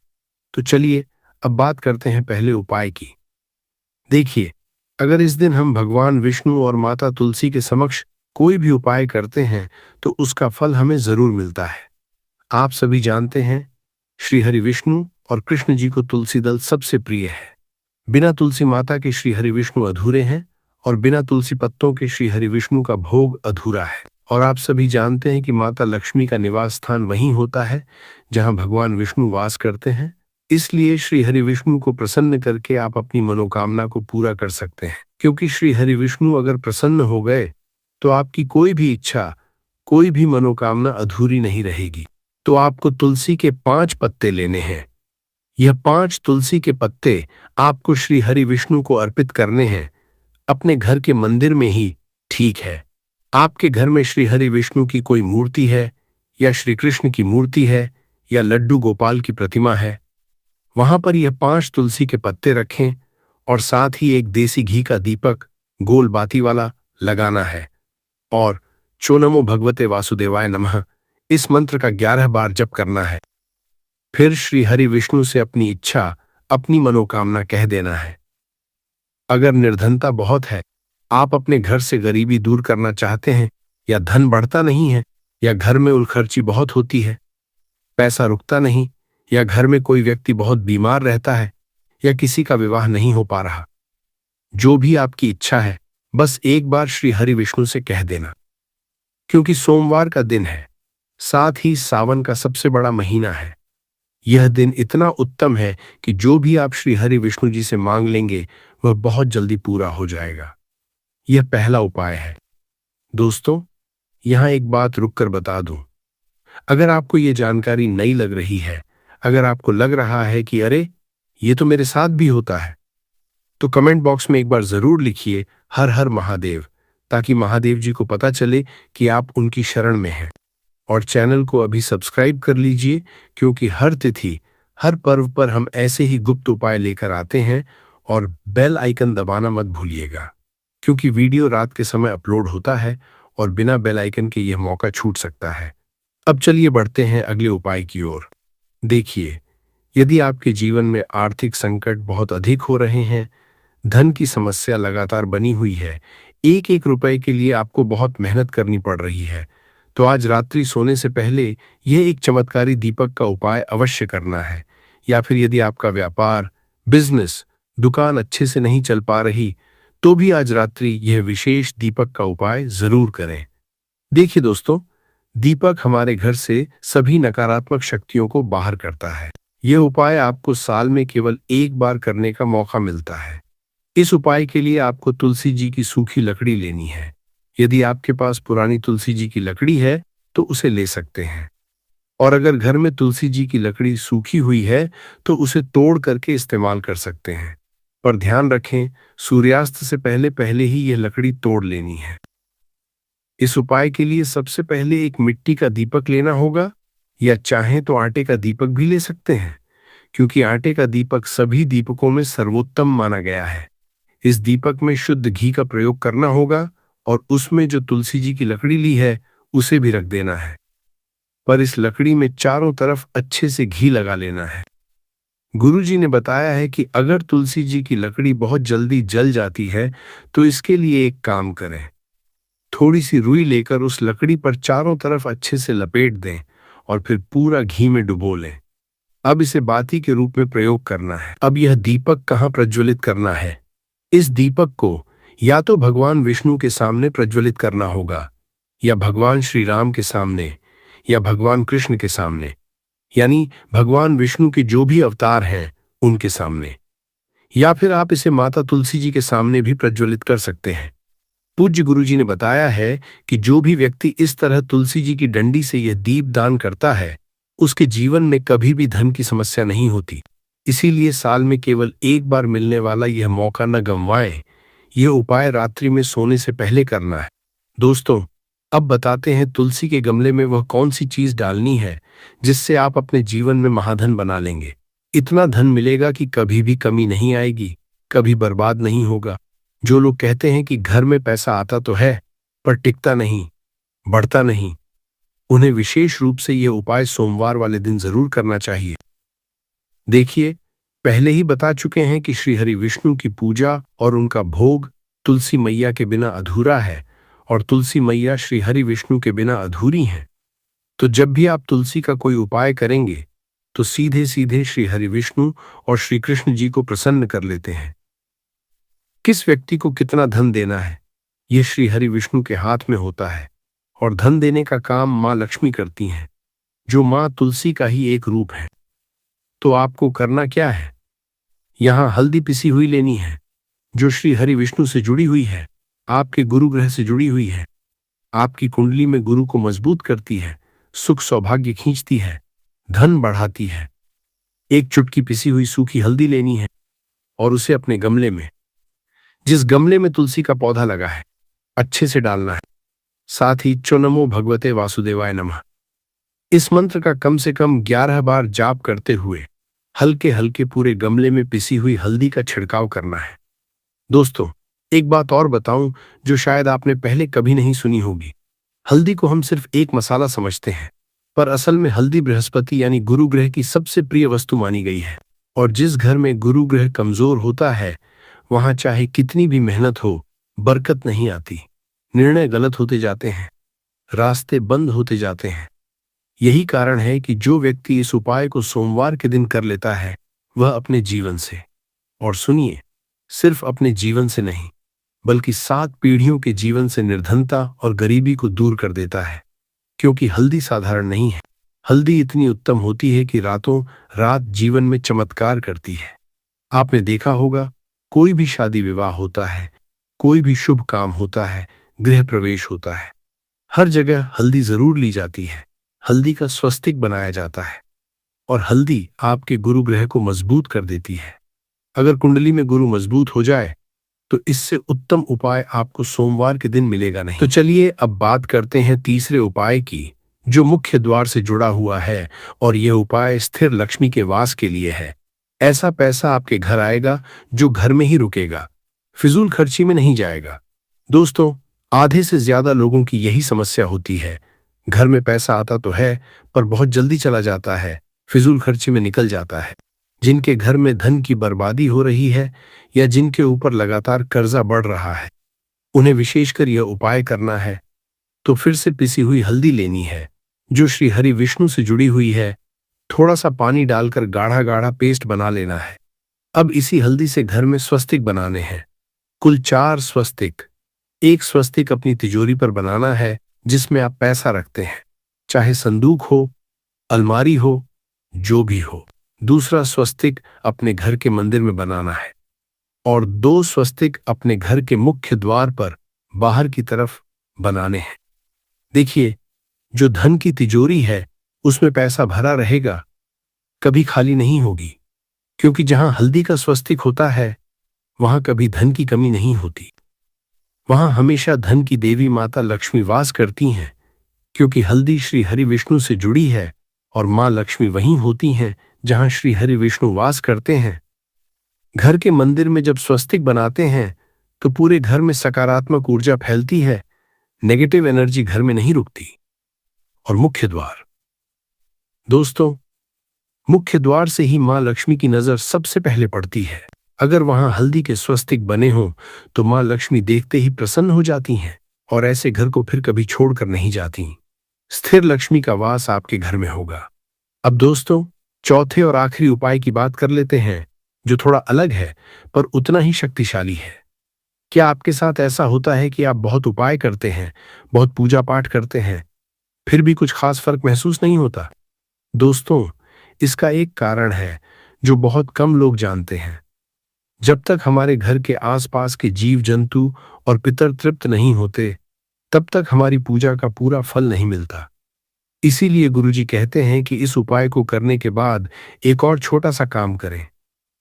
तो चलिए अब बात करते हैं पहले उपाय की। देखिए, अगर इस दिन हम भगवान विष्णु और माता तुलसी के समक्ष कोई भी उपाय करते हैं तो उसका फल हमें जरूर मिलता है। आप सभी जानते हैं, श्री हरि विष्णु और कृष्ण जी को तुलसी दल सबसे प्रिय है। बिना तुलसी माता के श्री हरि विष्णु अधूरे हैं और बिना तुलसी पत्तों के श्री हरि विष्णु का भोग अधूरा है। और आप सभी जानते हैं कि माता लक्ष्मी का निवास स्थान वहीं होता है जहां भगवान विष्णु वास करते हैं। इसलिए श्री हरि विष्णु को प्रसन्न करके आप अपनी मनोकामना को पूरा कर सकते हैं, क्योंकि श्री हरि विष्णु अगर प्रसन्न हो गए तो आपकी कोई भी इच्छा, कोई भी मनोकामना अधूरी नहीं रहेगी। तो आपको तुलसी के 5 पत्ते लेने हैं। यह 5 तुलसी के पत्ते आपको श्री हरि विष्णु को अर्पित करने हैं, अपने घर के मंदिर में ही ठीक है। आपके घर में श्री हरि विष्णु की कोई मूर्ति है या श्री कृष्ण की मूर्ति है या लड्डू गोपाल की प्रतिमा है, वहां पर यह 5 तुलसी के पत्ते रखें और साथ ही एक देसी घी का दीपक गोल बाती वाला लगाना है और चो नमो भगवते वासुदेवाय नमः इस मंत्र का 11 बार जप करना है। फिर श्री हरि विष्णु से अपनी इच्छा, अपनी मनोकामना कह देना है। अगर निर्धनता बहुत है, आप अपने घर से गरीबी दूर करना चाहते हैं, या धन बढ़ता नहीं है, या घर में उलखर्ची बहुत होती है, पैसा रुकता नहीं, या घर में कोई व्यक्ति बहुत बीमार रहता है, या किसी का विवाह नहीं हो पा रहा, जो भी आपकी इच्छा है बस एक बार श्री हरि विष्णु से कह देना। क्योंकि सोमवार का दिन है, साथ ही सावन का सबसे बड़ा महीना है, यह दिन इतना उत्तम है कि जो भी आप श्री हरि विष्णु जी से मांग लेंगे वह बहुत जल्दी पूरा हो जाएगा। यह पहला उपाय है। दोस्तों, यहां एक बात रुककर बता दूं, अगर आपको यह जानकारी नई लग रही है, अगर आपको लग रहा है कि अरे ये तो मेरे साथ भी होता है, तो कमेंट बॉक्स में एक बार जरूर लिखिए हर हर महादेव, ताकि महादेव जी को पता चले कि आप उनकी शरण में हैं। और चैनल को अभी सब्सक्राइब कर लीजिए, क्योंकि हर तिथि, हर पर्व पर हम ऐसे ही गुप्त उपाय लेकर आते हैं। और बेल आइकन दबाना मत भूलिएगा, क्योंकि वीडियो रात के समय अपलोड होता है और बिना बेल आइकन के यह मौका छूट सकता है। अब चलिए बढ़ते हैं अगले उपाय की ओर। देखिए, यदि आपके जीवन में आर्थिक संकट बहुत अधिक हो रहे हैं, धन की समस्या लगातार बनी हुई है, एक एक रुपए के लिए आपको बहुत मेहनत करनी पड़ रही है, तो आज रात्रि सोने से पहले यह एक चमत्कारी दीपक का उपाय अवश्य करना है। या फिर यदि आपका व्यापार, बिजनेस, दुकान अच्छे से नहीं चल पा रही, तो भी आज रात्रि यह विशेष दीपक का उपाय जरूर करें। देखिए दोस्तों, दीपक हमारे घर से सभी नकारात्मक शक्तियों को बाहर करता है। यह उपाय आपको साल में केवल एक बार करने का मौका मिलता है। इस उपाय के लिए आपको तुलसी जी की सूखी लकड़ी लेनी है। यदि आपके पास पुरानी तुलसी जी की लकड़ी है तो उसे ले सकते हैं, और अगर घर में तुलसी जी की लकड़ी सूखी हुई है तो उसे तोड़ करके इस्तेमाल कर सकते हैं। पर ध्यान रखें, सूर्यास्त से पहले पहले ही यह लकड़ी तोड़ लेनी है। इस उपाय के लिए सबसे पहले एक मिट्टी का दीपक लेना होगा, या चाहें तो आटे का दीपक भी ले सकते हैं, क्योंकि आटे का दीपक सभी दीपकों में सर्वोत्तम माना गया है। इस दीपक में शुद्ध घी का प्रयोग करना होगा और उसमें जो तुलसी जी की लकड़ी ली है उसे भी रख देना है। पर इस लकड़ी में चारों तरफ अच्छे से घी लगा लेना है। गुरुजी ने बताया है कि अगर तुलसी जी की लकड़ी बहुत जल्दी जल जाती है तो इसके लिए एक काम करें, थोड़ी सी रुई लेकर उस लकड़ी पर चारों तरफ अच्छे से लपेट दें और फिर पूरा घी में डुबो लें। अब इसे बाती के रूप में प्रयोग करना है। अब यह दीपक कहाँ प्रज्वलित करना है? इस दीपक को या तो भगवान विष्णु के सामने प्रज्वलित करना होगा, या भगवान श्री राम के सामने, या भगवान कृष्ण के सामने, यानी भगवान विष्णु के जो भी अवतार हैं उनके सामने, या फिर आप इसे माता तुलसी जी के सामने भी प्रज्वलित कर सकते हैं। पूज्य गुरुजी ने बताया है कि जो भी व्यक्ति इस तरह तुलसी जी की डंडी से यह दीप दान करता है, उसके जीवन में कभी भी धन की समस्या नहीं होती। इसीलिए साल में केवल एक बार मिलने वाला यह मौका न गंवाएं। यह उपाय रात्रि में सोने से पहले करना है। दोस्तों, अब बताते हैं तुलसी के गमले में वह कौन सी चीज डालनी है जिससे आप अपने जीवन में महाधन बना लेंगे। इतना धन मिलेगा कि कभी भी कमी नहीं आएगी, कभी बर्बाद नहीं होगा। जो लोग कहते हैं कि घर में पैसा आता तो है पर टिकता नहीं, बढ़ता नहीं, उन्हें विशेष रूप से यह उपाय सोमवार वाले दिन जरूर करना चाहिए। देखिए, पहले ही बता चुके हैं कि श्री हरि विष्णु की पूजा और उनका भोग तुलसी मैया के बिना अधूरा है, और तुलसी मैया श्री हरि विष्णु के बिना अधूरी हैं। तो जब भी आप तुलसी का कोई उपाय करेंगे तो सीधे सीधे श्री हरि विष्णु और श्री कृष्ण जी को प्रसन्न कर लेते हैं। किस व्यक्ति को कितना धन देना है, यह श्री हरि विष्णु के हाथ में होता है और धन देने का काम मां लक्ष्मी करती हैं, जो मां तुलसी का ही एक रूप है। तो आपको करना क्या है, यहां हल्दी पिसी हुई लेनी है, जो श्री हरि विष्णु से जुड़ी हुई है, आपके गुरु ग्रह से जुड़ी हुई है, आपकी कुंडली में गुरु को मजबूत करती है, सुख सौभाग्य खींचती है, धन बढ़ाती है। एक चुटकी पिसी हुई सूखी हल्दी लेनी है और उसे अपने गमले में, जिस गमले में तुलसी का पौधा लगा है, अच्छे से डालना है। साथ ही चो नमो भगवते वासुदेवाय नमः इस मंत्र का कम से कम 11 बार जाप करते हुए हल्के हल्के पूरे गमले में पिसी हुई हल्दी का छिड़काव करना है। दोस्तों, एक बात और बताऊं जो शायद आपने पहले कभी नहीं सुनी होगी। हल्दी को हम सिर्फ एक मसाला समझते हैं, पर असल में हल्दी बृहस्पति यानी गुरु ग्रह की सबसे प्रिय वस्तु मानी गई है। और जिस घर में गुरु ग्रह कमजोर होता है, वहां चाहे कितनी भी मेहनत हो, बरकत नहीं आती, निर्णय गलत होते जाते हैं, रास्ते बंद होते जाते हैं। यही कारण है कि जो व्यक्ति इस उपाय को सोमवार के दिन कर लेता है, वह अपने जीवन से, और सुनिए, सिर्फ अपने जीवन से नहीं बल्कि 7 पीढ़ियों के जीवन से निर्धनता और गरीबी को दूर कर देता है। क्योंकि हल्दी साधारण नहीं है, हल्दी इतनी उत्तम होती है कि रातों रात जीवन में चमत्कार करती है। आपने देखा होगा, कोई भी शादी विवाह होता है, कोई भी शुभ काम होता है, गृह प्रवेश होता है, हर जगह हल्दी जरूर ली जाती है। हल्दी का स्वस्तिक बनाया जाता है और हल्दी आपके गुरु ग्रह को मजबूत कर देती है। अगर कुंडली में गुरु मजबूत हो जाए तो इससे उत्तम उपाय आपको सोमवार के दिन मिलेगा नहीं। तो चलिए अब बात करते हैं तीसरे उपाय की, जो मुख्य द्वार से जुड़ा हुआ है और यह उपाय स्थिर लक्ष्मी के वास के लिए है। ऐसा पैसा आपके घर आएगा जो घर में ही रुकेगा, फिजूल खर्ची में नहीं जाएगा। दोस्तों, आधे से ज्यादा लोगों की यही समस्या होती है। घर में पैसा आता तो है, पर बहुत जल्दी चला जाता है, फिजूल खर्ची में निकल जाता है। जिनके घर में धन की बर्बादी हो रही है या जिनके ऊपर लगातार कर्जा बढ़ रहा है, उन्हें विशेषकर यह उपाय करना है। तो फिर से पिसी हुई हल्दी लेनी है, जो श्री हरि विष्णु से जुड़ी हुई है। थोड़ा सा पानी डालकर गाढ़ा गाढ़ा पेस्ट बना लेना है। अब इसी हल्दी से घर में स्वस्तिक बनाने हैं, कुल 4 स्वस्तिक। एक स्वस्तिक अपनी तिजोरी पर बनाना है, जिसमें आप पैसा रखते हैं, चाहे संदूक हो, अलमारी हो, जो भी हो। दूसरा स्वस्तिक अपने घर के मंदिर में बनाना है और 2 स्वस्तिक अपने घर के मुख्य द्वार पर बाहर की तरफ बनाने हैं। देखिए, जो धन की तिजोरी है उसमें पैसा भरा रहेगा, कभी खाली नहीं होगी। क्योंकि जहां हल्दी का स्वस्तिक होता है, वहां कभी धन की कमी नहीं होती। वहां हमेशा धन की देवी माता लक्ष्मी वास करती हैं, क्योंकि हल्दी श्री हरि विष्णु से जुड़ी है और मां लक्ष्मी वहीं होती हैं जहां श्री हरि विष्णु वास करते हैं। घर के मंदिर में जब स्वस्तिक बनाते हैं तो पूरे घर में सकारात्मक ऊर्जा फैलती है, नेगेटिव एनर्जी घर में नहीं रुकती। और मुख्य द्वार, दोस्तों, मुख्य द्वार से ही मां लक्ष्मी की नजर सबसे पहले पड़ती है। अगर वहां हल्दी के स्वस्तिक बने हों तो मां लक्ष्मी देखते ही प्रसन्न हो जाती हैं और ऐसे घर को फिर कभी छोड़कर नहीं जाती। स्थिर लक्ष्मी का वास आपके घर में होगा। अब दोस्तों, चौथे और आखिरी उपाय की बात कर लेते हैं, जो थोड़ा अलग है पर उतना ही शक्तिशाली है। क्या आपके साथ ऐसा होता है कि आप बहुत उपाय करते हैं, बहुत पूजा पाठ करते हैं, फिर भी कुछ खास फर्क महसूस नहीं होता? दोस्तों, इसका एक कारण है जो बहुत कम लोग जानते हैं। जब तक हमारे घर के आसपास के जीव जंतु और पितर तृप्त नहीं होते, तब तक हमारी पूजा का पूरा फल नहीं मिलता। इसीलिए गुरुजी कहते हैं कि इस उपाय को करने के बाद एक और छोटा सा काम करें।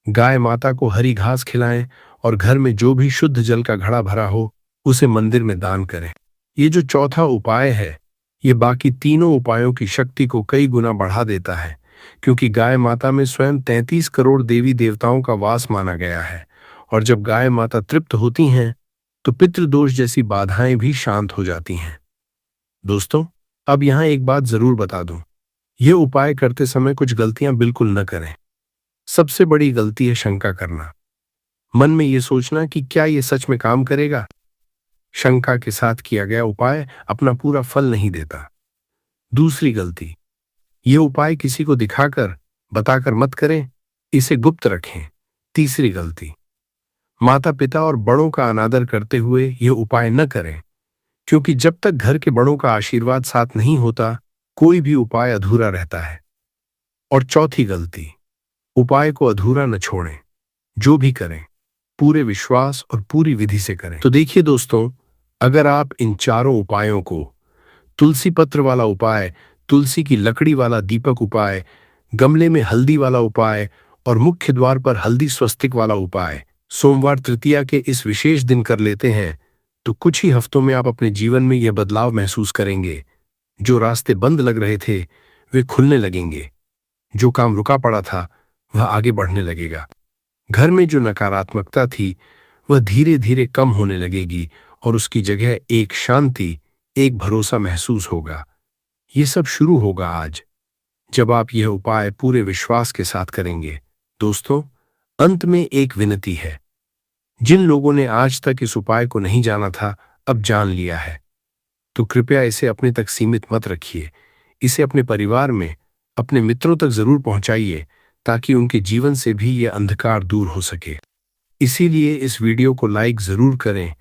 गाय माता को हरी घास खिलाएं और घर में जो भी शुद्ध जल का घड़ा भरा हो उसे मंदिर में दान करें। ये जो चौथा उपाय है, ये बाकी तीनों उपायों की शक्ति को कई गुना बढ़ा देता है, क्योंकि गाय माता में स्वयं 33 करोड़ देवी देवताओं का वास माना गया है। और जब गाय माता तृप्त होती हैं तो पितृदोष जैसी बाधाएं भी शांत हो जाती हैं। दोस्तों, अब यहां एक बात जरूर बता दूं, यह उपाय करते समय कुछ गलतियां बिल्कुल न करें। सबसे बड़ी गलती है शंका करना, मन में यह सोचना कि क्या यह सच में काम करेगा। शंका के साथ किया गया उपाय अपना पूरा फल नहीं देता। दूसरी गलती, ये उपाय किसी को दिखाकर बताकर मत करें, इसे गुप्त रखें। तीसरी गलती, माता पिता और बड़ों का अनादर करते हुए यह उपाय न करें, क्योंकि जब तक घर के बड़ों का आशीर्वाद साथ नहीं होता कोई भी उपाय अधूरा रहता है। और चौथी गलती, उपाय को अधूरा न छोड़ें, जो भी करें पूरे विश्वास और पूरी विधि से करें। तो देखिए दोस्तों, अगर आप इन चारों उपायों को, तुलसी पत्र वाला उपाय, तुलसी की लकड़ी वाला दीपक उपाय, गमले में हल्दी वाला उपाय और मुख्य द्वार पर हल्दी स्वस्तिक वाला उपाय सोमवार तृतीया के इस विशेष दिन कर लेते हैं तो कुछ ही हफ्तों में आप अपने जीवन में यह बदलाव महसूस करेंगे। जो रास्ते बंद लग रहे थे वे खुलने लगेंगे, जो काम रुका पड़ा था वह आगे बढ़ने लगेगा, घर में जो नकारात्मकता थी वह धीरे धीरे कम होने लगेगी और उसकी जगह एक शांति, एक भरोसा महसूस होगा। ये सब शुरू होगा आज, जब आप यह उपाय पूरे विश्वास के साथ करेंगे। दोस्तों, अंत में एक विनती है, जिन लोगों ने आज तक इस उपाय को नहीं जाना था अब जान लिया है, तो कृपया इसे अपने तक सीमित मत रखिए। इसे अपने परिवार में, अपने मित्रों तक जरूर पहुंचाइए ताकि उनके जीवन से भी यह अंधकार दूर हो सके। इसीलिए इस वीडियो को लाइक जरूर करें,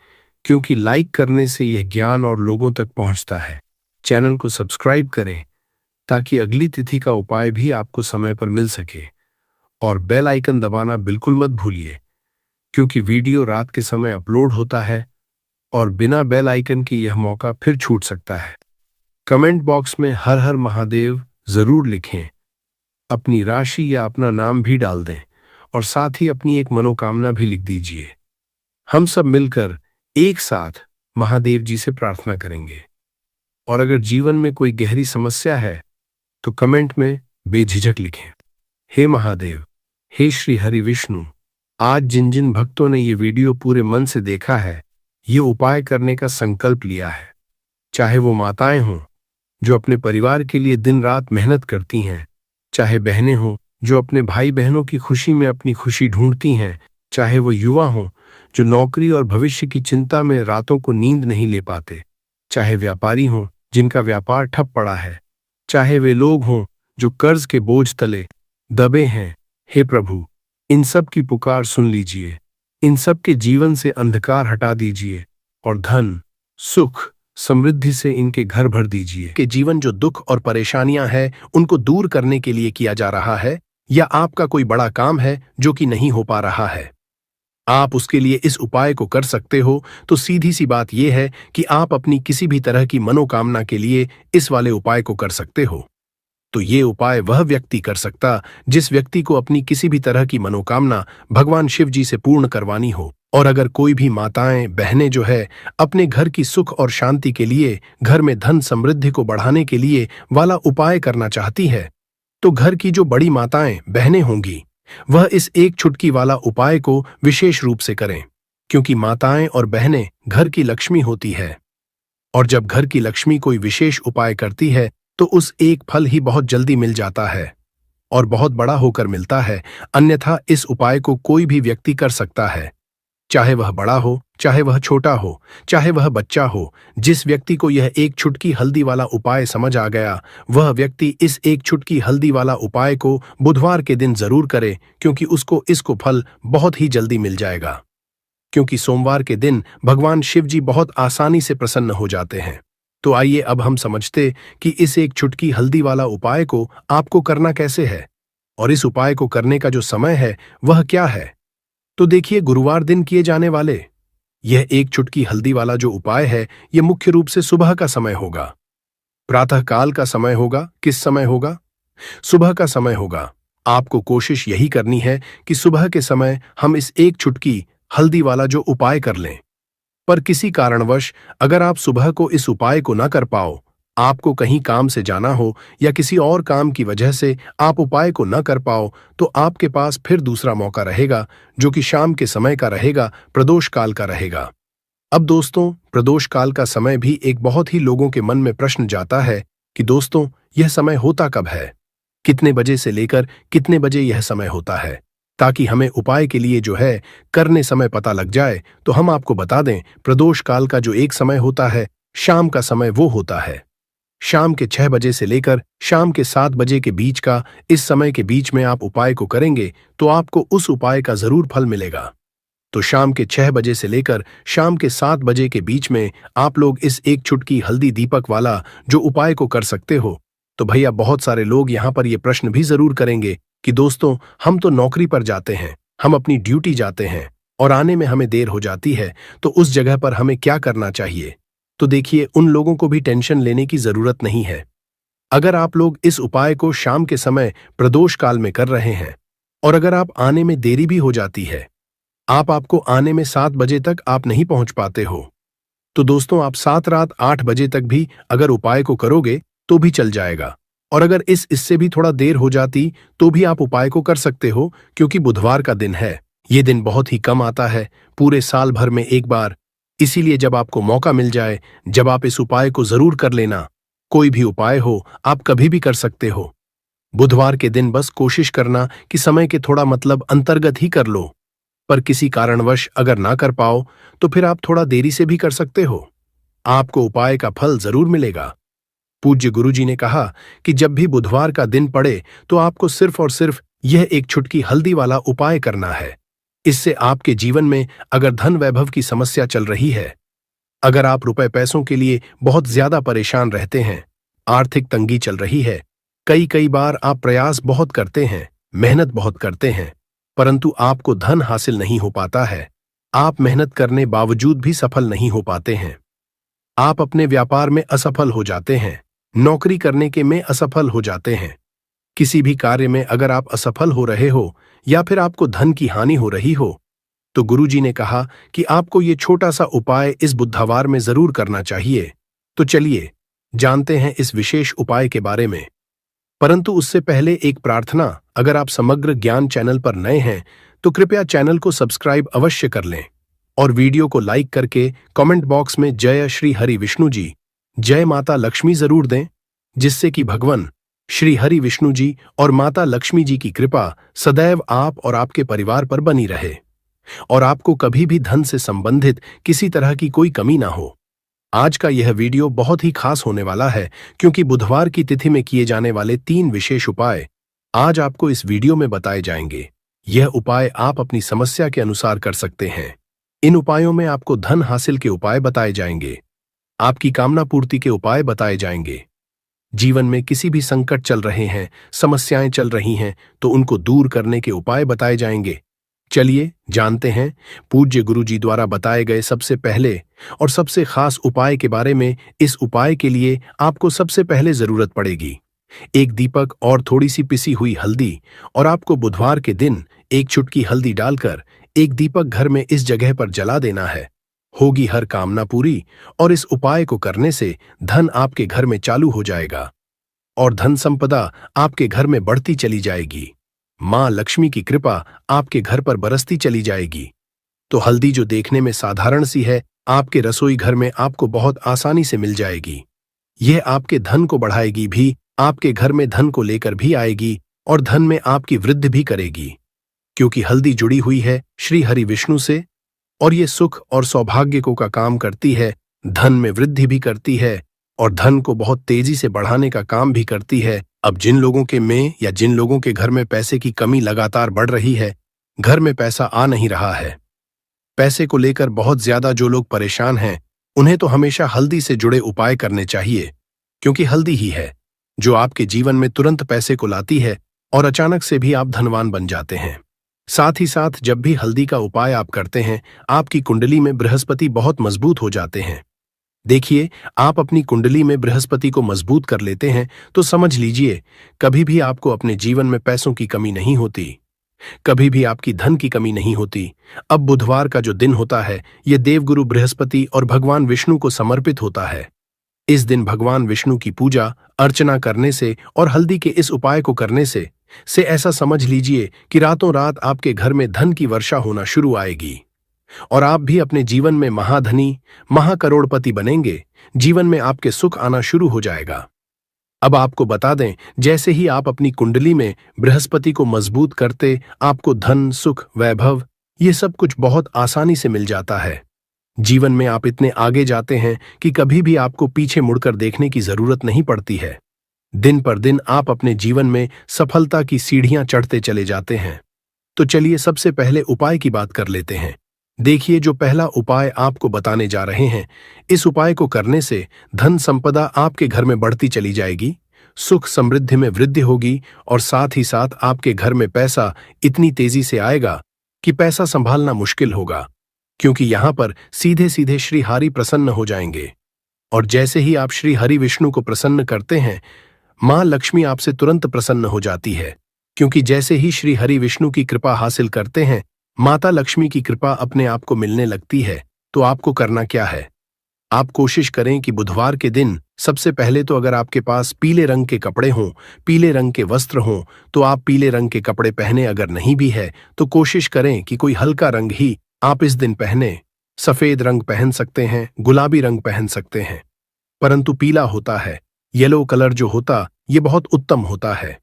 क्योंकि लाइक करने से यह ज्ञान और लोगों तक पहुंचता है। चैनल को सब्सक्राइब करें ताकि अगली तिथि का उपाय भी आपको समय पर मिल सके, और बेल आइकन दबाना बिल्कुल मत भूलिए, क्योंकि वीडियो रात के समय अपलोड होता है और बिना बेल आइकन के यह मौका फिर छूट सकता है। कमेंट बॉक्स में हर हर महादेव जरूर लिखें, अपनी राशि या अपना नाम भी डाल दें और साथ ही अपनी एक मनोकामना भी लिख दीजिए। हम सब मिलकर एक साथ महादेव जी से प्रार्थना करेंगे। और अगर जीवन में कोई गहरी समस्या है तो कमेंट में बेझिझक लिखें, हे महादेव, हे श्री हरि विष्णु। आज जिन जिन भक्तों ने ये वीडियो पूरे मन से देखा है, ये उपाय करने का संकल्प लिया है, चाहे वो माताएं हों जो अपने परिवार के लिए दिन रात मेहनत करती हैं, चाहे बहनें हों जो अपने भाई बहनों की खुशी में अपनी खुशी ढूंढती हैं, चाहे वो युवा हों जो नौकरी और भविष्य की चिंता में रातों को नींद नहीं ले पाते, चाहे व्यापारी हों जिनका व्यापार ठप पड़ा है, चाहे वे लोग हों जो कर्ज के बोझ तले दबे हैं। हे प्रभु, इन सब की पुकार सुन लीजिए, इन सब के जीवन से अंधकार हटा दीजिए और धन, सुख, समृद्धि से इनके घर भर दीजिए। कि जीवन जो दुख और परेशानियां हैं उनको दूर करने के लिए किया जा रहा है, या आपका कोई बड़ा काम है जो कि नहीं हो पा रहा है, आप उसके लिए इस उपाय को कर सकते हो। तो सीधी सी बात यह है कि आप अपनी किसी भी तरह की मनोकामना के लिए इस वाले उपाय को कर सकते हो। तो ये उपाय वह व्यक्ति कर सकता जिस व्यक्ति को अपनी किसी भी तरह की मनोकामना भगवान शिव जी से पूर्ण करवानी हो। और अगर कोई भी माताएं बहनें जो है अपने घर की सुख और शांति के लिए, घर में धन समृद्धि को बढ़ाने के लिए वाला उपाय करना चाहती है, तो घर की जो बड़ी माताएं बहनें होंगी वह इस एक चुटकी वाला उपाय को विशेष रूप से करें, क्योंकि माताएं और बहनें घर की लक्ष्मी होती है। और जब घर की लक्ष्मी कोई विशेष उपाय करती है तो उस एक फल ही बहुत जल्दी मिल जाता है और बहुत बड़ा होकर मिलता है। अन्यथा इस उपाय को कोई भी व्यक्ति कर सकता है, चाहे वह बड़ा हो, चाहे वह छोटा हो, चाहे वह बच्चा हो। जिस व्यक्ति को यह एक चुटकी हल्दी वाला उपाय समझ आ गया, वह व्यक्ति इस एक चुटकी हल्दी वाला उपाय को बुधवार के दिन जरूर करे, क्योंकि उसको इसको फल बहुत ही जल्दी मिल जाएगा। क्योंकि सोमवार के दिन भगवान शिव जी बहुत आसानी से प्रसन्न हो जाते हैं। तो आइए अब हम समझते कि इस एक चुटकी हल्दी वाला उपाय को आपको करना कैसे है, और इस उपाय को करने का जो समय है वह क्या है। तो देखिए, गुरुवार दिन किए जाने वाले यह एक चुटकी हल्दी वाला जो उपाय है, यह मुख्य रूप से सुबह का समय होगा। प्रातः काल का समय होगा। किस समय होगा? सुबह का समय होगा। आपको कोशिश यही करनी है कि सुबह के समय हम इस एक चुटकी हल्दी वाला जो उपाय कर लें। पर किसी कारणवश अगर आप सुबह को इस उपाय को न कर पाओ, आपको कहीं काम से जाना हो या किसी और काम की वजह से आप उपाय को न कर पाओ, तो आपके पास फिर दूसरा मौका रहेगा, जो कि शाम के समय का रहेगा, प्रदोष काल का रहेगा। अब दोस्तों, प्रदोष काल का समय भी एक बहुत ही लोगों के मन में प्रश्न जाता है कि दोस्तों, यह समय होता कब है? कितने बजे से लेकर कितने बजे यह समय होता है? ताकि हमें उपाय के लिए जो है करने समय पता लग जाए, तो हम आपको बता दें, प्रदोष काल का जो एक समय होता है, शाम का समय वो होता है शाम के 6 बजे से लेकर शाम के 7 बजे के बीच का। इस समय के बीच में आप उपाय को करेंगे तो आपको उस उपाय का जरूर फल मिलेगा। तो शाम के 6 बजे से लेकर शाम के 7 बजे के बीच में आप लोग इस एक चुटकी हल्दी दीपक वाला जो उपाय को कर सकते हो। तो भैया बहुत सारे लोग यहाँ पर ये प्रश्न भी जरूर करेंगे कि दोस्तों, हम तो नौकरी पर जाते हैं, हम अपनी ड्यूटी जाते हैं और आने में हमें देर हो जाती है, तो उस जगह पर हमें क्या करना चाहिए? तो देखिए, उन लोगों को भी टेंशन लेने की जरूरत नहीं है। अगर आप लोग इस उपाय को शाम के समय प्रदोष काल में कर रहे हैं और अगर आप आने में देरी भी हो जाती है, आपको आने में 7 बजे तक आप नहीं पहुंच पाते हो, तो दोस्तों आप 7 रात 8 बजे तक भी अगर उपाय को करोगे तो भी चल जाएगा। और अगर इससे भी थोड़ा देर हो जाती तो भी आप उपाय को कर सकते हो, क्योंकि बुधवार का दिन है। ये दिन बहुत ही कम आता है, पूरे साल भर में एक बार। इसीलिए जब आपको मौका मिल जाए, जब आप इस उपाय को जरूर कर लेना। कोई भी उपाय हो, आप कभी भी कर सकते हो। बुधवार के दिन बस कोशिश करना कि समय के थोड़ा अंतर्गत ही कर लो। पर किसी कारणवश अगर ना कर पाओ तो फिर आप थोड़ा देरी से भी कर सकते हो। आपको उपाय का फल जरूर मिलेगा। पूज्य गुरुजी ने कहा कि जब भी बुधवार का दिन पड़े तो आपको सिर्फ और सिर्फ यह एक चुटकी हल्दी वाला उपाय करना है। इससे आपके जीवन में अगर धन वैभव की समस्या चल रही है, अगर आप रुपए पैसों के लिए बहुत ज्यादा परेशान रहते हैं, आर्थिक तंगी चल रही है, कई बार आप प्रयास बहुत करते हैं, मेहनत बहुत करते हैं, परंतु आपको धन हासिल नहीं हो पाता है, आप मेहनत करने बावजूद भी सफल नहीं हो पाते हैं, आप अपने व्यापार में असफल हो जाते हैं, नौकरी करने के में असफल हो जाते हैं, किसी भी कार्य में अगर आप असफल हो रहे हो या फिर आपको धन की हानि हो रही हो, तो गुरुजी ने कहा कि आपको ये छोटा सा उपाय इस बुधवार में जरूर करना चाहिए। तो चलिए जानते हैं इस विशेष उपाय के बारे में। परंतु उससे पहले एक प्रार्थना, अगर आप समग्र ज्ञान चैनल पर नए हैं तो कृपया चैनल को सब्सक्राइब अवश्य कर लें और वीडियो को लाइक करके कमेंट बॉक्स में जय श्री हरि विष्णु जी, जय माता लक्ष्मी जरूर दें, जिससे कि भगवान श्री हरि विष्णु जी और माता लक्ष्मी जी की कृपा सदैव आप और आपके परिवार पर बनी रहे और आपको कभी भी धन से संबंधित किसी तरह की कोई कमी ना हो। आज का यह वीडियो बहुत ही खास होने वाला है, क्योंकि बुधवार की तिथि में किए जाने वाले 3 विशेष उपाय आज आपको इस वीडियो में बताए जाएंगे। यह उपाय आप अपनी समस्या के अनुसार कर सकते हैं। इन उपायों में आपको धन हासिल के उपाय बताए जाएंगे, आपकी कामना पूर्ति के उपाय बताए जाएंगे। जीवन में किसी भी संकट चल रहे हैं, समस्याएं चल रही हैं, तो उनको दूर करने के उपाय बताए जाएंगे। चलिए जानते हैं पूज्य गुरुजी द्वारा बताए गए सबसे पहले और सबसे खास उपाय के बारे में। इस उपाय के लिए आपको सबसे पहले जरूरत पड़ेगी एक दीपक और थोड़ी सी पिसी हुई हल्दी, और आपको बुधवार के दिन एक चुटकी हल्दी डालकर एक दीपक घर में इस जगह पर जला देना है। होगी हर कामना पूरी और इस उपाय को करने से धन आपके घर में चालू हो जाएगा और धन संपदा आपके घर में बढ़ती चली जाएगी। मां लक्ष्मी की कृपा आपके घर पर बरसती चली जाएगी। तो हल्दी जो देखने में साधारण सी है, आपके रसोई घर में आपको बहुत आसानी से मिल जाएगी। यह आपके धन को बढ़ाएगी भी, आपके घर में धन को लेकर भी आएगी और धन में आपकी वृद्धि भी करेगी, क्योंकि हल्दी जुड़ी हुई है श्री हरि विष्णु से और ये सुख और सौभाग्य को का काम करती है, धन में वृद्धि भी करती है और धन को बहुत तेजी से बढ़ाने का काम भी करती है। अब जिन लोगों के में या जिन लोगों के घर में पैसे की कमी लगातार बढ़ रही है, घर में पैसा आ नहीं रहा है, पैसे को लेकर बहुत ज्यादा जो लोग परेशान हैं, उन्हें तो हमेशा हल्दी से जुड़े उपाय करने चाहिए, क्योंकि हल्दी ही है जो आपके जीवन में तुरंत पैसे को लाती है और अचानक से भी आप धनवान बन जाते हैं। साथ ही साथ जब भी हल्दी का उपाय आप करते हैं, आपकी कुंडली में बृहस्पति बहुत मजबूत हो जाते हैं। देखिए, आप अपनी कुंडली में बृहस्पति को मजबूत कर लेते हैं तो समझ लीजिए कभी भी आपको अपने जीवन में पैसों की कमी नहीं होती, कभी भी आपकी धन की कमी नहीं होती। अब बुधवार का जो दिन होता है, यह देवगुरु बृहस्पति और भगवान विष्णु को समर्पित होता है। इस दिन भगवान विष्णु की पूजा अर्चना करने से और हल्दी के इस उपाय को करने से ऐसा समझ लीजिए कि रातों रात आपके घर में धन की वर्षा होना शुरू आएगी और आप भी अपने जीवन में महाधनी महाकरोड़पति बनेंगे। जीवन में आपके सुख आना शुरू हो जाएगा। अब आपको बता दें, जैसे ही आप अपनी कुंडली में बृहस्पति को मजबूत करते, आपको धन, सुख, वैभव ये सब कुछ बहुत आसानी से मिल जाता है। जीवन में आप इतने आगे जाते हैं कि कभी भी आपको पीछे मुड़कर देखने की जरूरत नहीं पड़ती है। दिन पर दिन आप अपने जीवन में सफलता की सीढ़ियां चढ़ते चले जाते हैं। तो चलिए सबसे पहले उपाय की बात कर लेते हैं। देखिए, जो पहला उपाय आपको बताने जा रहे हैं, इस उपाय को करने से धन संपदा आपके घर में बढ़ती चली जाएगी, सुख समृद्धि में वृद्धि होगी और साथ ही साथ आपके घर में पैसा इतनी तेजी से आएगा कि पैसा संभालना मुश्किल होगा, क्योंकि यहां पर सीधे सीधे श्री हरि प्रसन्न हो जाएंगे। और जैसे ही आप श्री हरि विष्णु को प्रसन्न करते हैं, मां लक्ष्मी आपसे तुरंत प्रसन्न हो जाती है, क्योंकि जैसे ही श्री हरि विष्णु की कृपा हासिल करते हैं, माता लक्ष्मी की कृपा अपने आप को मिलने लगती है। तो आपको करना क्या है? आप कोशिश करें कि बुधवार के दिन सबसे पहले तो अगर आपके पास पीले रंग के कपड़े हों, पीले रंग के वस्त्र हों, तो आप पीले रंग के कपड़े पहने। अगर नहीं भी है तो कोशिश करें कि कोई हल्का रंग ही आप इस दिन पहने। सफेद रंग पहन सकते हैं, गुलाबी रंग पहन सकते हैं, परंतु पीला होता है, येलो कलर जो होता, ये बहुत उत्तम होता है।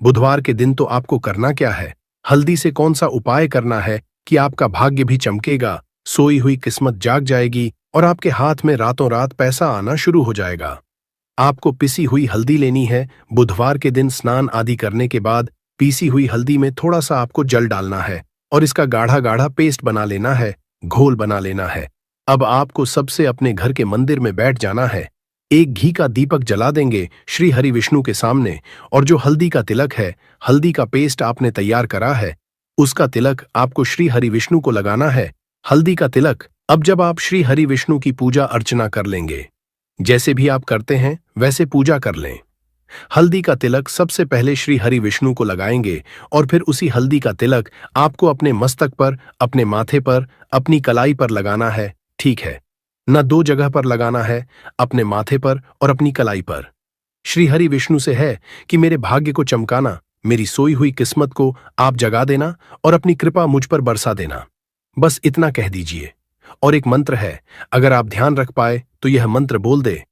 बुधवार के दिन तो आपको करना क्या है? हल्दी से कौन सा उपाय करना है कि आपका भाग्य भी चमकेगा, सोई हुई किस्मत जाग जाएगी और आपके हाथ में रातों रात पैसा आना शुरू हो जाएगा। आपको पिसी हुई हल्दी लेनी है। बुधवार के दिन स्नान आदि करने के बाद पीसी हुई हल्दी में थोड़ा सा आपको जल डालना है और इसका गाढ़ा गाढ़ा पेस्ट बना लेना है, घोल बना लेना है। अब आपको सबसे अपने घर के मंदिर में बैठ जाना है, एक घी का दीपक जला देंगे श्री हरि विष्णु के सामने, और जो हल्दी का तिलक है, हल्दी का पेस्ट आपने तैयार करा है, उसका तिलक आपको श्री हरि विष्णु को लगाना है। हल्दी का तिलक। अब जब आप श्री हरि विष्णु की पूजा अर्चना कर लेंगे, जैसे भी आप करते हैं वैसे पूजा कर लें। हल्दी का तिलक सबसे पहले श्री हरि विष्णु को लगाएंगे और फिर उसी हल्दी का तिलक आपको अपने मस्तक पर, अपने माथे पर, अपनी कलाई पर लगाना है। ठीक है, न दो जगह पर लगाना है, अपने माथे पर और अपनी कलाई पर। श्री हरि विष्णु से है कि मेरे भाग्य को चमकाना, मेरी सोई हुई किस्मत को आप जगा देना और अपनी कृपा मुझ पर बरसा देना। बस इतना कह दीजिए। और एक मंत्र है, अगर आप ध्यान रख पाए तो यह मंत्र बोल दे,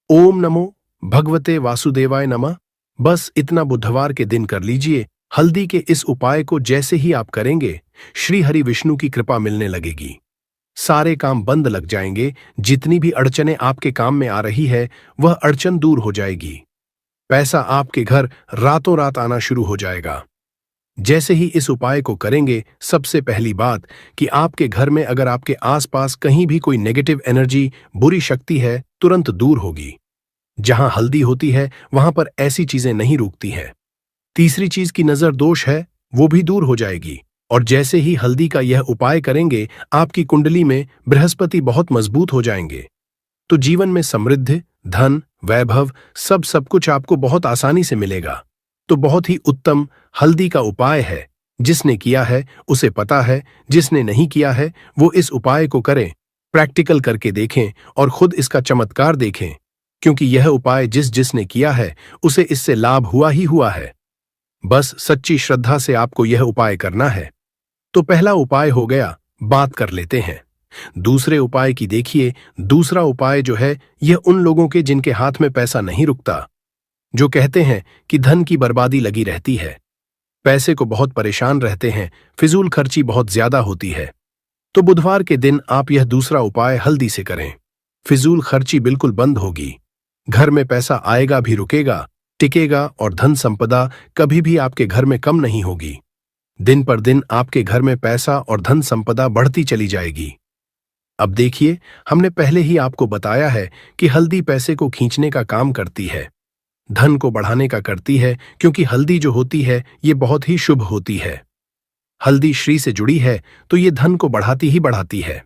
ओम नमो भगवते वासुदेवाय नमः। बस इतना बुधवार के दिन कर लीजिए। हल्दी के इस उपाय को जैसे ही आप करेंगे, श्री हरि विष्णु की कृपा मिलने लगेगी, सारे काम बंद लग जाएंगे। जितनी भी अड़चनें आपके काम में आ रही है, वह अड़चन दूर हो जाएगी। पैसा आपके घर रातों रात आना शुरू हो जाएगा। जैसे ही इस उपाय को करेंगे, सबसे पहली बात कि आपके घर में अगर आपके आसपास कहीं भी कोई नेगेटिव एनर्जी, बुरी शक्ति है, तुरंत दूर होगी। जहां हल्दी होती है वहां पर ऐसी चीजें नहीं रुकती हैं। तीसरी चीज की नजर दोष है, वो भी दूर हो जाएगी। और जैसे ही हल्दी का यह उपाय करेंगे, आपकी कुंडली में बृहस्पति बहुत मजबूत हो जाएंगे। तो जीवन में समृद्धि, धन, वैभव सब कुछ आपको बहुत आसानी से मिलेगा। तो बहुत ही उत्तम हल्दी का उपाय है। जिसने किया है उसे पता है, जिसने नहीं किया है वो इस उपाय को करें, प्रैक्टिकल करके देखें और खुद इसका चमत्कार देखें, क्योंकि यह उपाय जिसने किया है उसे इससे लाभ हुआ ही हुआ है। बस सच्ची श्रद्धा से आपको यह उपाय करना है। तो पहला उपाय हो गया, बात कर लेते हैं दूसरे उपाय की। देखिए, दूसरा उपाय जो है, यह उन लोगों के जिनके हाथ में पैसा नहीं रुकता, जो कहते हैं कि धन की बर्बादी लगी रहती है, पैसे को बहुत परेशान रहते हैं, फिजूल खर्ची बहुत ज्यादा होती है। तो बुधवार के दिन आप यह दूसरा उपाय हल्दी से करें। फिजूल खर्ची बिल्कुल बंद होगी, घर में पैसा आएगा भी, रुकेगा, टिकेगा और धन संपदा कभी भी आपके घर में कम नहीं होगी। दिन पर दिन आपके घर में पैसा और धन संपदा बढ़ती चली जाएगी। अब देखिए, हमने पहले ही आपको बताया है कि हल्दी पैसे को खींचने का काम करती है, धन को बढ़ाने का करती है, क्योंकि हल्दी जो होती है ये बहुत ही शुभ होती है। हल्दी श्री से जुड़ी है तो ये धन को बढ़ाती ही बढ़ाती है।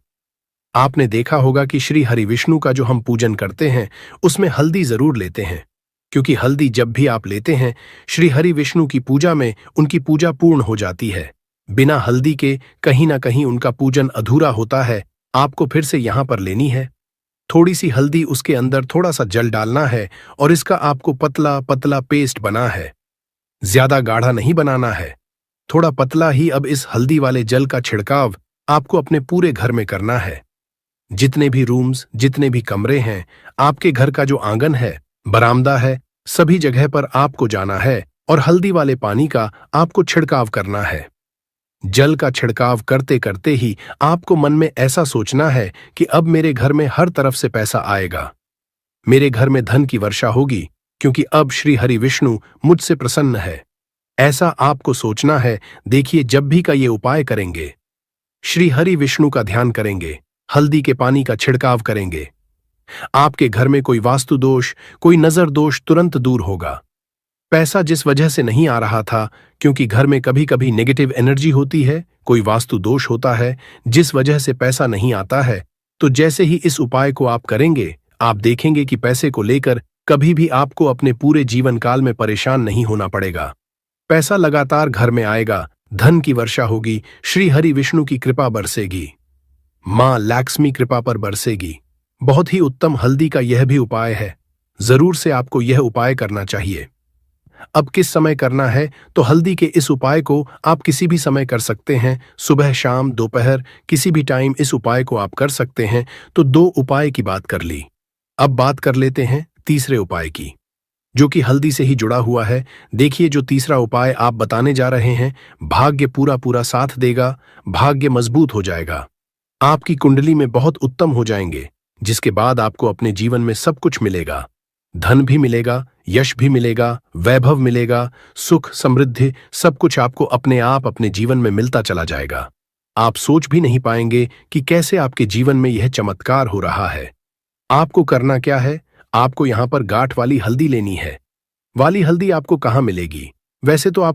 आपने देखा होगा कि श्री हरि विष्णु का जो हम पूजन करते हैं उसमें हल्दी जरूर लेते हैं, क्योंकि हल्दी जब भी आप लेते हैं, श्री हरि विष्णु की पूजा में उनकी पूजा पूर्ण हो जाती है। बिना हल्दी के कहीं ना कहीं उनका पूजन अधूरा होता है। आपको फिर से यहां पर लेनी है थोड़ी सी हल्दी, उसके अंदर थोड़ा सा जल डालना है और इसका आपको पतला पतला पेस्ट बना है। ज्यादा गाढ़ा नहीं बनाना है, थोड़ा पतला ही। अब इस हल्दी वाले जल का छिड़काव आपको अपने पूरे घर में करना है। जितने भी रूम्स, जितने भी कमरे हैं, आपके घर का जो आंगन है, बरामदा है, सभी जगह पर आपको जाना है और हल्दी वाले पानी का आपको छिड़काव करना है। जल का छिड़काव करते करते ही आपको मन में ऐसा सोचना है कि अब मेरे घर में हर तरफ से पैसा आएगा, मेरे घर में धन की वर्षा होगी, क्योंकि अब श्री हरि विष्णु मुझसे प्रसन्न है। ऐसा आपको सोचना है। देखिए, जब भी का ये उपाय करेंगे, श्री हरि विष्णु का ध्यान करेंगे, हल्दी के पानी का छिड़काव करेंगे, आपके घर में कोई वास्तु दोष, कोई नजर दोष तुरंत दूर होगा। पैसा जिस वजह से नहीं आ रहा था, क्योंकि घर में कभी कभी नेगेटिव एनर्जी होती है, कोई वास्तु दोष होता है जिस वजह से पैसा नहीं आता है, तो जैसे ही इस उपाय को आप करेंगे, आप देखेंगे कि पैसे को लेकर कभी भी आपको अपने पूरे जीवन काल में परेशान नहीं होना पड़ेगा। पैसा लगातार घर में आएगा, धन की वर्षा होगी, श्री हरि विष्णु की कृपा बरसेगी, मां लक्ष्मी कृपा पर बरसेगी। बहुत ही उत्तम हल्दी का यह भी उपाय है, जरूर से आपको यह उपाय करना चाहिए। अब किस समय करना है, तो हल्दी के इस उपाय को आप किसी भी समय कर सकते हैं, सुबह, शाम, दोपहर, किसी भी टाइम इस उपाय को आप कर सकते हैं। तो 2 उपाय की बात कर ली। अब बात कर लेते हैं तीसरे उपाय की, जो कि हल्दी से ही जुड़ा हुआ है। देखिए, जो तीसरा उपाय आप बताने जा रहे हैं, भाग्य पूरा पूरा साथ देगा, भाग्य मजबूत हो जाएगा, आपकी कुंडली में बहुत उत्तम हो जाएंगे, जिसके बाद आपको अपने जीवन में सब कुछ मिलेगा। धन भी मिलेगा, यश भी मिलेगा, वैभव मिलेगा, सुख, समृद्धि, सब कुछ आपको अपने आप अपने जीवन में मिलता चला जाएगा। आप सोच भी नहीं पाएंगे कि कैसे आपके जीवन में यह चमत्कार हो रहा है। आपको करना क्या है, आपको यहां पर गांठ वाली हल्दी लेनी है। वाली हल्दी आपको कहां मिलेगी? वैसे तो आप